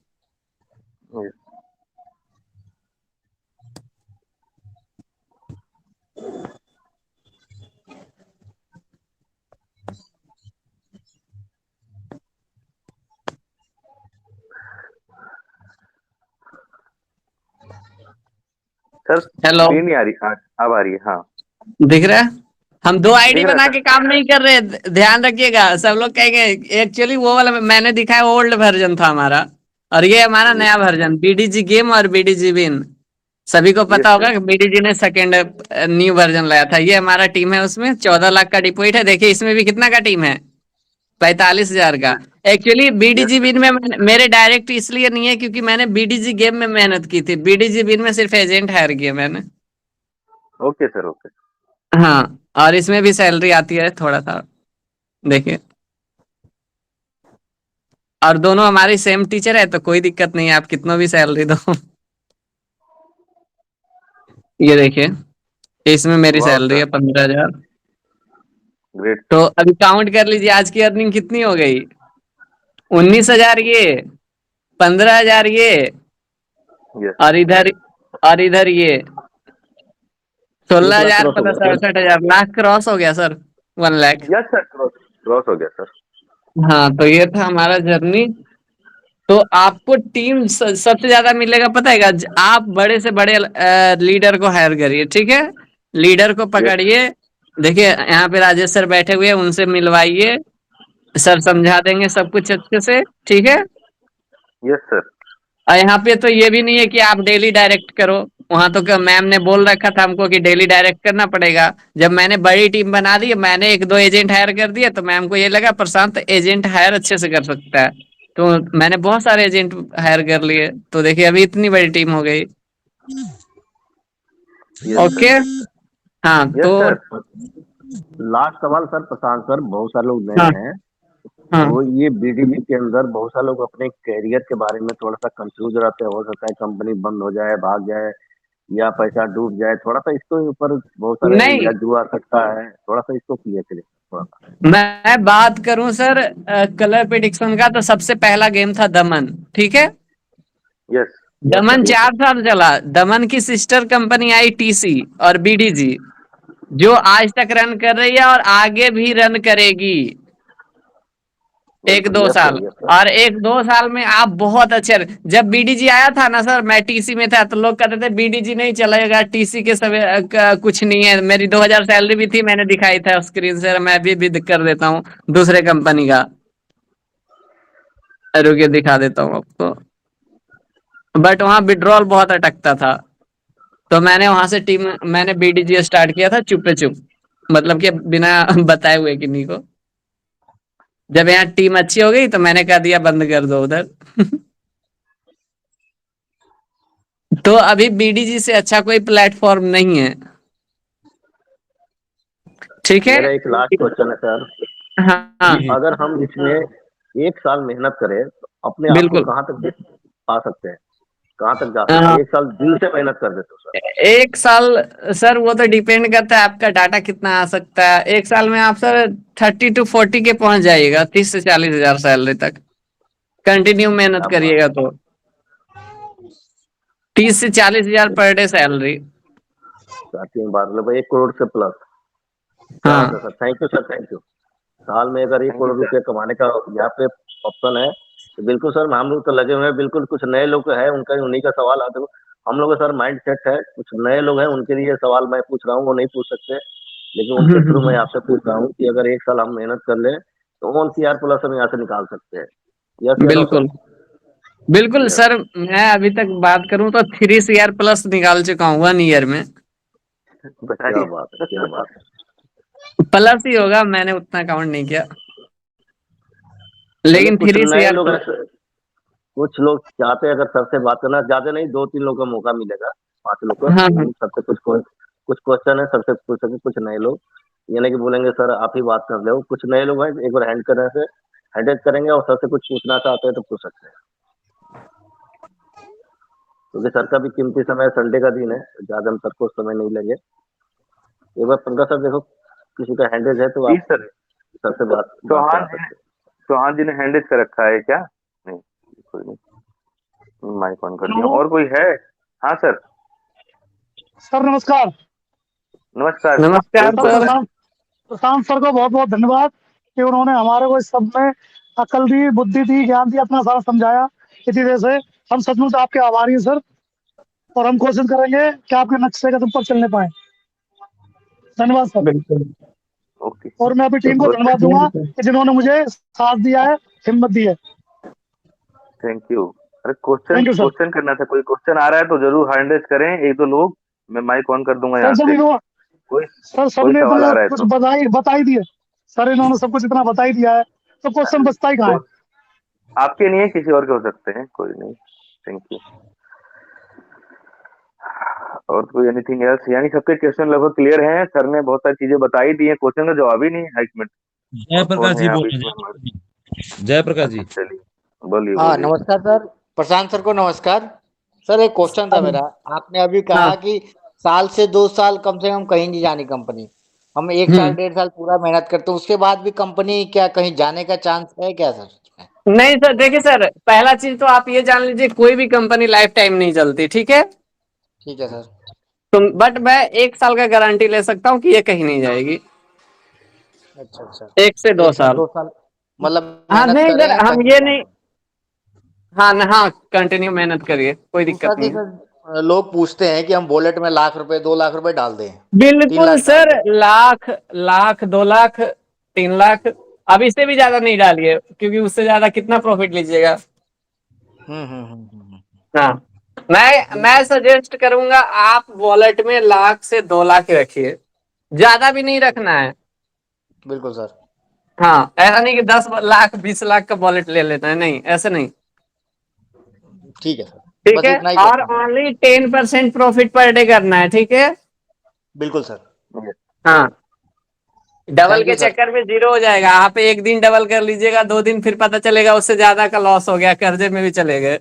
Speaker 2: सर
Speaker 3: हेलो,
Speaker 2: स्क्रीन नहीं आ रही। हाँ, अब आ रही है। हाँ,
Speaker 3: दिख रहा है? हम दो आईडी
Speaker 2: दिख रहा
Speaker 3: बना
Speaker 2: है
Speaker 3: के काम नहीं कर रहे, ध्यान रखिएगा। सब लोग कहेंगे एक्चुअली वो वाला मैंने दिखाया ओल्ड वर्जन था हमारा, और ये हमारा
Speaker 2: सर।
Speaker 3: नया वर्जन बीडीजी गेम और बीडीजी विन। सभी को
Speaker 2: यस
Speaker 3: पता
Speaker 2: सर।
Speaker 3: होगा कि बीडीजी ने सेकेंड न्यू वर्जन लाया था। ये हमारा टीम है, उसमें 14 लाख का डिपॉजिट है। देखिए इसमें भी कितना का टीम है, 45,000 का। Actually
Speaker 2: yes
Speaker 3: BDG
Speaker 2: sir.
Speaker 3: Win में मेरे डायरेक्ट इसलिए नहीं है, क्योंकि मैंने बीडीजी गेम में मेहनत की थी। बीडीजी विन में सिर्फ एजेंट हायर किया मैंने।
Speaker 2: Okay sir, okay.
Speaker 3: हाँ, और इसमें भी सैलरी आती है थोड़ा सा, देखिए। और दोनों हमारी सेम टीचर है, तो कोई दिक्कत नहीं है, आप कितना भी सैलरी दो। ये देखिए इसमें मेरी
Speaker 2: वाह
Speaker 3: सैलरी
Speaker 2: सर,
Speaker 3: है 15,000।
Speaker 2: ग्रेट
Speaker 3: तो
Speaker 2: सर।
Speaker 3: अभी काउंट कर लीजिए आज की अर्निंग कितनी हो गई। 19,000 ये, 15,000 ये,
Speaker 2: यस।
Speaker 3: और इधर ये सोलह
Speaker 2: एक लाख
Speaker 3: हजार
Speaker 2: क्रॉस हो
Speaker 3: प्लस
Speaker 2: गया सर।
Speaker 3: 68,000। लाख क्रॉस हो गया sir, 1 lakh.
Speaker 2: Yes sir, cross cross हो गया सर।
Speaker 3: हाँ, तो ये था हमारा जर्नी। तो आपको टीम सबसे ज्यादा मिलेगा पता है क्या? आप बड़े से बड़े लीडर को हायर करिए, ठीक है। लीडर को
Speaker 2: यस
Speaker 3: पकड़िए। देखिए यहाँ पे राजेश सर बैठे हुए हैं, उनसे मिलवाइए। सर समझा देंगे सब कुछ अच्छे से, ठीक है।
Speaker 2: Yes sir.
Speaker 3: और यहाँ पे तो ये भी नहीं है कि आप डेली डायरेक्ट करो। वहां तो क्या मैम ने बोल रखा था हमको कि डेली डायरेक्ट करना पड़ेगा। जब मैंने बड़ी टीम बना दी, मैंने एक दो एजेंट हायर कर दिए, तो मैम को ये लगा प्रशांत एजेंट हायर अच्छे से कर सकता है, तो मैंने बहुत सारे एजेंट हायर कर लिए, तो देखिए अभी इतनी बड़ी टीम हो गई। ओके। हाँ
Speaker 2: यस
Speaker 3: तो
Speaker 2: सर। लास्ट सवाल सर प्रशांत सर, बहुत सारे लोग नए
Speaker 3: हाँ
Speaker 2: हैं,
Speaker 3: हाँ
Speaker 2: तो ये बीडीजी के अंदर बहुत सारे लोग अपने कैरियर के बारे में थोड़ा सा कंफ्यूज रहते हैं। हो सकता है कंपनी बंद हो जाए, भाग जाए, या पैसा डूब जाए। थोड़ा सा इसके ऊपर बहुत सारे,
Speaker 3: नहीं,
Speaker 2: या जुआ सकता है, थोड़ा सा इसको क्लियर करिए थोड़ा सा।
Speaker 3: मैं बात करूं सर कलर प्रिडिक्शन का, तो सबसे पहला गेम था दमन, ठीक है।
Speaker 2: यस। यस
Speaker 3: दमन
Speaker 2: सर।
Speaker 3: 4 साल चला। दमन की सिस्टर कंपनी आई टीसी और बीडीजी, जो आज तक रन कर रही है और आगे भी रन करेगी। एक
Speaker 2: बिल्कुल।
Speaker 3: दो
Speaker 2: यस
Speaker 3: साल
Speaker 2: सर। Yes sir.
Speaker 3: और एक दो साल में आप बहुत अच्छे। जब बीडीजी आया था ना सर, मैं टीसी में था, तो लोग कहते थे बीडीजी नहीं चलेगा, टीसी के सब कुछ नहीं है। मेरी 2000 सैलरी भी थी, मैंने दिखाई था स्क्रीन से, मैं भी कर देता हूँ दूसरे कंपनी का। रुकिए दिखा देता हूँ आपको। बट वहां विड्रॉल बहुत अटकता था, तो मैंने वहां से टीम, मैंने बीडीजी स्टार्ट किया था चुप पे चुप, मतलब कि बिना बताए हुए किन्हीं को। जब यहाँ टीम अच्छी हो गई तो मैंने कह दिया बंद कर दो उधर। तो अभी बीडीजी से अच्छा कोई प्लेटफॉर्म नहीं है, ठीक है।
Speaker 2: मेरा एक लास्ट क्वेश्चन है सर,
Speaker 3: हाँ
Speaker 2: कि अगर हम इसमें एक साल मेहनत करें तो अपने आप को
Speaker 3: बिल्कुल।
Speaker 2: कहाँ तक पा सकते हैं, कहाँ तक जा सकते हैं? एक साल दिल से मेहनत कर देते हो सर।
Speaker 3: एक साल सर वो तो डिपेंड करता है आपका डाटा कितना आ सकता है। एक साल में आप सर 30 to 40 के पहुंच जाइएगा, 30 से 40 हजार सैलरी तक, कंटिन्यू मेहनत
Speaker 2: क्या बात
Speaker 3: करिएगा तो। 30 से 40 हजार पर डे सैलरी।
Speaker 2: चाहती हैं बात, मतलब 1 करोड़ से प्लस। क्या बात है
Speaker 3: हाँ
Speaker 2: sir, thank you sir, thank you. साल में अगर 1 करोड़ रुपए कमाने का यहाँ पे ऑप्शन है, तो बिल्कुल सर हम लोग तो लगे हुए हैं। बिल्कुल कुछ नए लोग हैं, उनका उन्हीं का सवाल आते हैं। हम लोग का सर माइंड सेट है, कुछ नए लोग हैं उनके लिए सवाल मैं पूछ रहा हूँ, वो नहीं पूछ सकते, लेकिन उनके थ्रू मैं आपसे पूछ रहा हूँ कि अगर एक साल हम मेहनत कर ले तो 1 CR+ हम यहाँ से निकाल सकते हैं। यस या नो सर?
Speaker 3: बिल्कुल बिल्कुल
Speaker 2: यस।
Speaker 3: सर, मैं अभी तक बात करूं तो 3 CR प्लस निकाल चुका हूँ 1 ईयर में।
Speaker 2: क्या बात है, क्या बात है।
Speaker 3: प्लस ही होगा, मैंने उतना काउंट नहीं किया,
Speaker 2: चलिए,
Speaker 3: लेकिन
Speaker 2: कुछ
Speaker 3: थ्री सी
Speaker 2: नए
Speaker 3: आर
Speaker 2: लोग हैं
Speaker 3: प्लस।
Speaker 2: सर, कुछ लोग चाहते हैं अगर सर से बात करना, ज्यादा नहीं 2-3 लोग का मौका मिलेगा, 5 लोग का।
Speaker 3: हाँ हाँ
Speaker 2: सबसे कुछ क्वेश्चन है सबसे पूछ सके कुछ नए लोग, ये नहीं कि बोलेंगे सर आप ही बात कर ले। कुछ नए लोग हैं, एक बार हैंड करने से हैंडल करेंगे, और सर से कुछ पूछना चाहते हैं तो पूछ सकते हैं, क्योंकि सर का भी कीमती समय संडे का दिन है, तो ज्यादा हम सर को समय नहीं लगे। एक बार पंकज सर देखो, किसी का हैंडल है तो
Speaker 5: जी
Speaker 2: आप
Speaker 5: सर।
Speaker 2: सर से बात
Speaker 5: चौहान
Speaker 2: करा
Speaker 5: जी ने
Speaker 2: सकते
Speaker 5: चौहान जी ने हैंडल कर रखा है क्या? नहीं, कोई नहीं, माइक ऑन कर दिया।
Speaker 4: हेलो
Speaker 5: और कोई है? हाँ सर।
Speaker 4: सर, नमस्कार।
Speaker 5: नमस्कार।
Speaker 3: नमस्कार
Speaker 4: सर,
Speaker 5: बिल्कुल।
Speaker 3: सर।
Speaker 4: प्रशांत प्रशांत सर को बहुत बहुत धन्यवाद कि उन्होंने हमारे को इस सब में अकल दी, बुद्धि दी, ज्ञान दी, अपना सारा समझाया। इसी वजह से हम सचमुच आपके आभारी हैं सर, और हम कोशिश करेंगे कि आपके नक्शे कदम पर चलने पाए। धन्यवाद सर।
Speaker 3: बिल्कुल।
Speaker 5: ओके।
Speaker 4: और मैं अपनी
Speaker 5: तो
Speaker 4: टीम को धन्यवाद दूंगा
Speaker 5: क्वेश्चन।
Speaker 4: कि जिन्होंने मुझे साथ दिया है, हिम्मत दी है।
Speaker 5: Thank you. अरे question
Speaker 4: thank you sir.
Speaker 5: Question करना था, कोई क्वेश्चन आ रहा है तो जरूर हैंडल करें, एक दो लोग। मैं माइक ऑन कर दूंगा
Speaker 4: सर
Speaker 5: यहाँ से।
Speaker 4: सभी को,
Speaker 5: कोई
Speaker 4: सर
Speaker 5: कोई
Speaker 4: सबने
Speaker 5: सवाल आ
Speaker 4: तो
Speaker 5: रहा है
Speaker 4: कुछ
Speaker 5: तो
Speaker 4: बता ही दिए। सर इन्होंने सब कुछ इतना बता ही दिया है, तो क्वेश्चन बचता ही कहाँ है।
Speaker 5: तो आपके नहीं है, किसी और के हो सकते हैं, कोई नहीं। Thank you. और कोई एनीथिंग एल्स? यानी सबके क्वेश्चन लगभग क्लियर हैं, सर ने बहुत सारी चीजें बताई दी हैं, क्वेश्चन का जवाब ही नहीं है। एक मिनट। और
Speaker 1: जयप्रकाश
Speaker 5: कौन है
Speaker 1: जी
Speaker 5: यहाँ
Speaker 1: बोल
Speaker 5: बीच
Speaker 1: रहे
Speaker 5: में?
Speaker 1: हैं, जयप्रकाश
Speaker 5: अच्छा
Speaker 1: जी।
Speaker 5: चलिए, बोलिए
Speaker 6: हाँ
Speaker 5: बोलिए।
Speaker 6: नमस्कार सर। प्रशांत सर को नमस्कार। सर एक क्वेश्चन था मेरा। आपने अभी
Speaker 3: हाँ
Speaker 6: कहा कि साल से 2 साल कम से कम कहीं नहीं जानी कंपनी। हम 1 साल 1.5 साल पूरा मेहनत करते हैं, उसके बाद भी कंपनी क्या कहीं जाने का चांस है क्या सर?
Speaker 3: नहीं सर, देखिए सर, पहला चीज तो आप ये जान लीजिए, कोई भी कंपनी लाइफ टाइम नहीं चलती, ठीक है।
Speaker 6: ठीक है सर।
Speaker 3: तो बट मैं 1 साल का गारंटी ले सकता हूँ कि ये कहीं नहीं जाएगी।
Speaker 6: अच्छा अच्छा। 1 साल1
Speaker 3: से 2 साल।
Speaker 6: 2 साल मतलब
Speaker 3: हाँ
Speaker 6: मेहनत
Speaker 3: नहीं सर,
Speaker 6: करें
Speaker 3: हम
Speaker 6: कहीं
Speaker 3: ये
Speaker 6: जाना
Speaker 3: नहीं।
Speaker 6: है।
Speaker 3: हाँ न, हाँ कंटिन्यू मेहनत करिए, कोई
Speaker 6: दूसरा
Speaker 3: दिक्कत नहीं
Speaker 6: चीज
Speaker 3: है।
Speaker 6: सर, लोग पूछते हैं कि हम वॉलेट में लाख रुपए 2 लाख रुपए डाल दें, तीन
Speaker 3: बिल्कुल
Speaker 6: लाख डाल
Speaker 3: सर,
Speaker 6: दें।
Speaker 3: लाख, लाख, 2 लाख, 3 लाख, अब इससे भी ज्यादा नहीं डालिए, क्योंकि उससे ज्यादा कितना प्रॉफिट लीजिएगा।
Speaker 6: हम्म।
Speaker 3: हाँ मैं सजेस्ट करूंगा आप वॉलेट में 1 लाख से 2 लाख रखिए, ज्यादा भी नहीं रखना है।
Speaker 6: बिल्कुल सर।
Speaker 3: हाँ, ऐसा नहीं कि 10 लाख 20 लाख का वॉलेट ले लेना है, नहीं ऐसे नहीं।
Speaker 6: ठीक है सर,
Speaker 3: ठीक
Speaker 6: बस
Speaker 3: है,
Speaker 6: इतना ही
Speaker 3: और
Speaker 6: क्वेश्चन था।
Speaker 3: ओनली 10% प्रॉफिट पर डे करना है, ठीक है।
Speaker 6: बिल्कुल सर।
Speaker 3: हाँ, डबल
Speaker 6: थैंक
Speaker 3: के
Speaker 6: यू सर।
Speaker 3: चक्कर में जीरो हो जाएगा। आप एक दिन डबल कर लीजिएगा, 2 दिन फिर पता चलेगा उससे ज्यादा का लॉस हो गया, कर्जे में भी चले गए।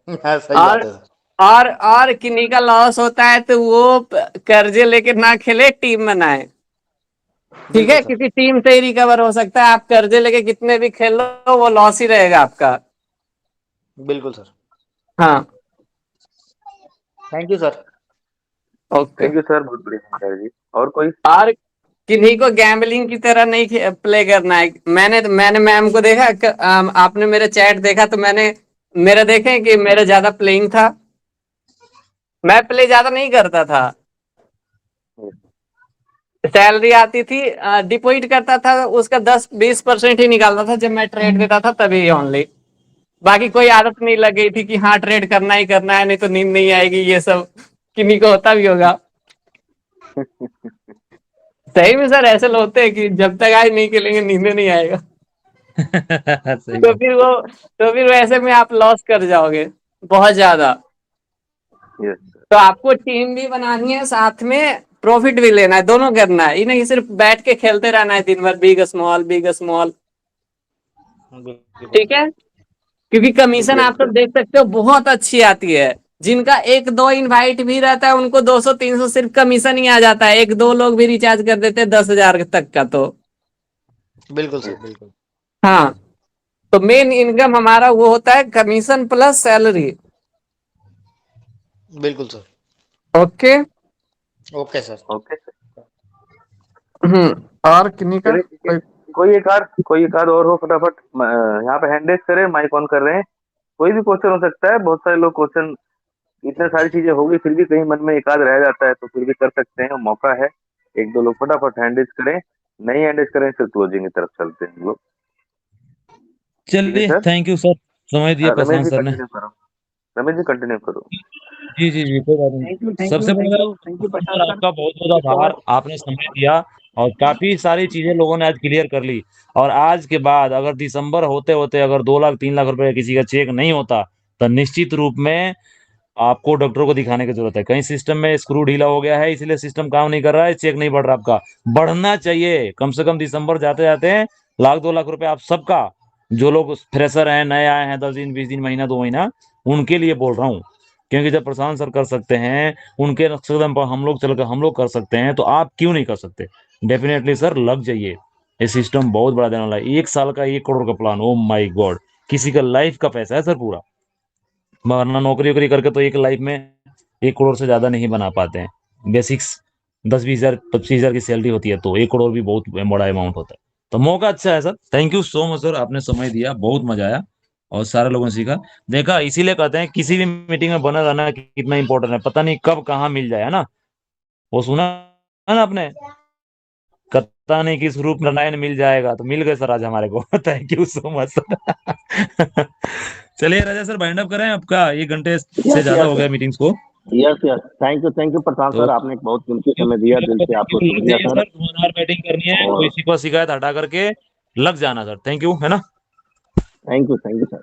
Speaker 6: हाँ, सही
Speaker 3: और
Speaker 6: बात है सर।
Speaker 3: और किन्हीं का लॉस होता है तो वो कर्जे लेके ना खेले, टीम बनाए, ठीक
Speaker 6: बिल्कुल
Speaker 3: है,
Speaker 6: सर।
Speaker 3: क्योंकि टीम से ही रिकवर हो सकता है। आप कर्जे लेके कितने भी खेल लो, वो लॉस ही रहेगा आपका।
Speaker 6: बिल्कुल सर।
Speaker 3: हाँ,
Speaker 6: thank you sir.
Speaker 3: Okay.
Speaker 5: Thank you sir, बहुत बढ़िया जानकारी दी। और कोई?
Speaker 3: और किन्हीं को गैम्बलिंग की तरह नहीं प्ले करना है। मैंने मैम को देखा, आपने मेरे चैट देखा तो मेरा देखें कि मेरा ज्यादा प्लेइंग था, मैं प्ले ज्यादा नहीं करता था। सैलरी आती थी, डिपॉजिट करता था, उसका 10-20% ही निकालता था जब मैं ट्रेड देता था, तभी ओनली। बाकी कोई आदत नहीं लग गई थी कि हाँ ट्रेड करना ही करना है, नहीं तो नींद नहीं आएगी, ये सब किन्हीं को होता भी होगा। सही में सर, ऐसे लोग होते हैं कि जब तक आज नहीं खेलेंगे नींद नहीं आएगा।
Speaker 1: सही
Speaker 3: तो
Speaker 1: बात।
Speaker 3: फिर वो तो फिर वैसे में आप लॉस कर जाओगे बहुत ज्यादा।
Speaker 5: यस।
Speaker 3: तो आपको टीम भी बनानी है, साथ में प्रॉफिट भी लेना है, दोनों करना है। ये नहीं सिर्फ बैठ के खेलते रहना है दिन भर, बिग स्मॉल बिग स्मॉल,
Speaker 6: बिल्कुल।
Speaker 3: ठीक है। क्योंकि कमीशन
Speaker 5: यस
Speaker 3: आप
Speaker 5: सर।
Speaker 3: सब देख सकते हो बहुत अच्छी आती है। जिनका 1-2 इनवाइट भी रहता है उनको 200-300 सिर्फ कमीशन ही आ जाता है। 1-2 लोग भी रिचार्ज कर देते हैं 10,000 तक का। तो
Speaker 6: बिल्कुल सर। बिल्कुल।
Speaker 3: हाँ, तो मेन इनकम हमारा वो होता है कमीशन प्लस सैलरी।
Speaker 6: बिल्कुल sir.
Speaker 3: Okay.
Speaker 6: Okay sir.
Speaker 5: Okay sir.
Speaker 3: और किन्हीं का
Speaker 5: चलिए ठीक है। कोई एक आध और हो फटाफट, यहाँ पे हैंड रेस करें, माइक ऑन कर रहे हैं। कोई भी क्वेश्चन हो सकता है, बहुत सारे लोग क्वेश्चन, इतने सारी चीजें होगी फिर भी कहीं मन में एक आध रह जाता है, तो फिर भी कर सकते हैं, मौका है। एक दो लोग फटाफट हैंड रेस करें, नहीं हैंड रेस करें फिर क्लोजिंग की तरफ चलते हैं हम लोग। ठीक है
Speaker 1: चलिए,
Speaker 5: सर।
Speaker 1: थैंक यू सर, समय दिया
Speaker 5: रमेश
Speaker 1: प्रशांत
Speaker 5: जी
Speaker 1: सर ने।
Speaker 5: कंटिन्यू करो। रमेश जी कंटिन्यू करो।
Speaker 1: जी, जी, जी, कोई बात नहीं।
Speaker 2: थैंक यू थैंक यू
Speaker 1: सबसे
Speaker 2: थैंक
Speaker 1: पहले
Speaker 2: you thank you
Speaker 1: Prashant
Speaker 2: Prashant
Speaker 1: sir
Speaker 2: sir,
Speaker 1: आपका
Speaker 2: थैंक यू
Speaker 1: बहुत-बहुत
Speaker 2: सो
Speaker 1: आभार,
Speaker 2: मच।
Speaker 1: आपने समय दिया और काफ़ी सारी चीज़ें लोगों ने आज क्लियर कर ली। और आज के बाद अगर दिसंबर होते-होते अगर 2 लाख 3 लाख रुपए किसी का चेक नहीं होता, तो निश्चित रूप में आपको डॉक्टर को दिखाने की ज़रूरत है। कहीं सिस्टम में स्क्रू ढीला हो गया है, इसलिए सिस्टम काम नहीं कर रहा है, चेक नहीं बढ़ रहा आपका। बढ़ना चाहिए, कम से कम दिसंबर जाते-जाते लाख 2 लाख रुपए आप सबका, जो लोग फ्रेशर हैं, नए आए हैं, 10 दिन, 20 दिन, महीना, 2 महीना, उनके लिए बोल रहा हूँ। क्योंकि जब प्रशांत सर कर सकते हैं, उनके कदम पर हम लोग चलकर हम लोग कर सकते हैं, तो आप क्यों नहीं कर सकते? डेफ़िनेटली सर लग जाइए। ये सिस्टम बहुत बड़ा देने वाला है। 1 साल का 1 करोड़ का प्लान, ओह माय गॉड! किसी का लाइफ का पैसा है सर पूरा। वरना नौकरी-वोकरी करके तो एक लाइफ में 1 करोड़ से ज़्यादा नहीं बना पाते हैं। बेसिक्स 10-20 हज़ार 25,000 की सैलरी होती है, तो 1 करोड़ भी बहुत बड़ा अमाउंट होता है। तो मौका अच्छा है sir. Thank you so much sir, आपने समय दिया, बहुत मज़ा आया और सारे लोगों ने सीखा। देखा, इसीलिए कहते हैं किसी भी मीटिंग में बना रहना कितना इम्पोर्टेंट है। पता नहीं कब कहाँ मिल जाए, है ना? वो सुना है ना आपने? पता नहीं किस रूप में नारायण मिल जाएगा, तो मिल गए सर आज हमारे को। Thank you so much sir. चलिए राजा सर, वाइंड अप करें, आपका 1 घंटे से
Speaker 2: यस
Speaker 1: ज़्यादा हो
Speaker 2: यस
Speaker 1: गया मीटिंग्स को।
Speaker 2: यस यस, थैंक यू प्रशांत
Speaker 1: तो
Speaker 2: सर, आपने एक बहुत कीमती
Speaker 1: क्यों
Speaker 2: समय दिया, दिल से आपको
Speaker 1: क्यों लग
Speaker 2: शुक्रिया
Speaker 1: जाइए
Speaker 2: सर।
Speaker 1: सर, धुआंधार बैटिंग करनी है, कोई
Speaker 2: और
Speaker 1: शिकवा शिकायत हटा करके लग जाना सर। थैंक यू, है ना?
Speaker 2: Thank you sir.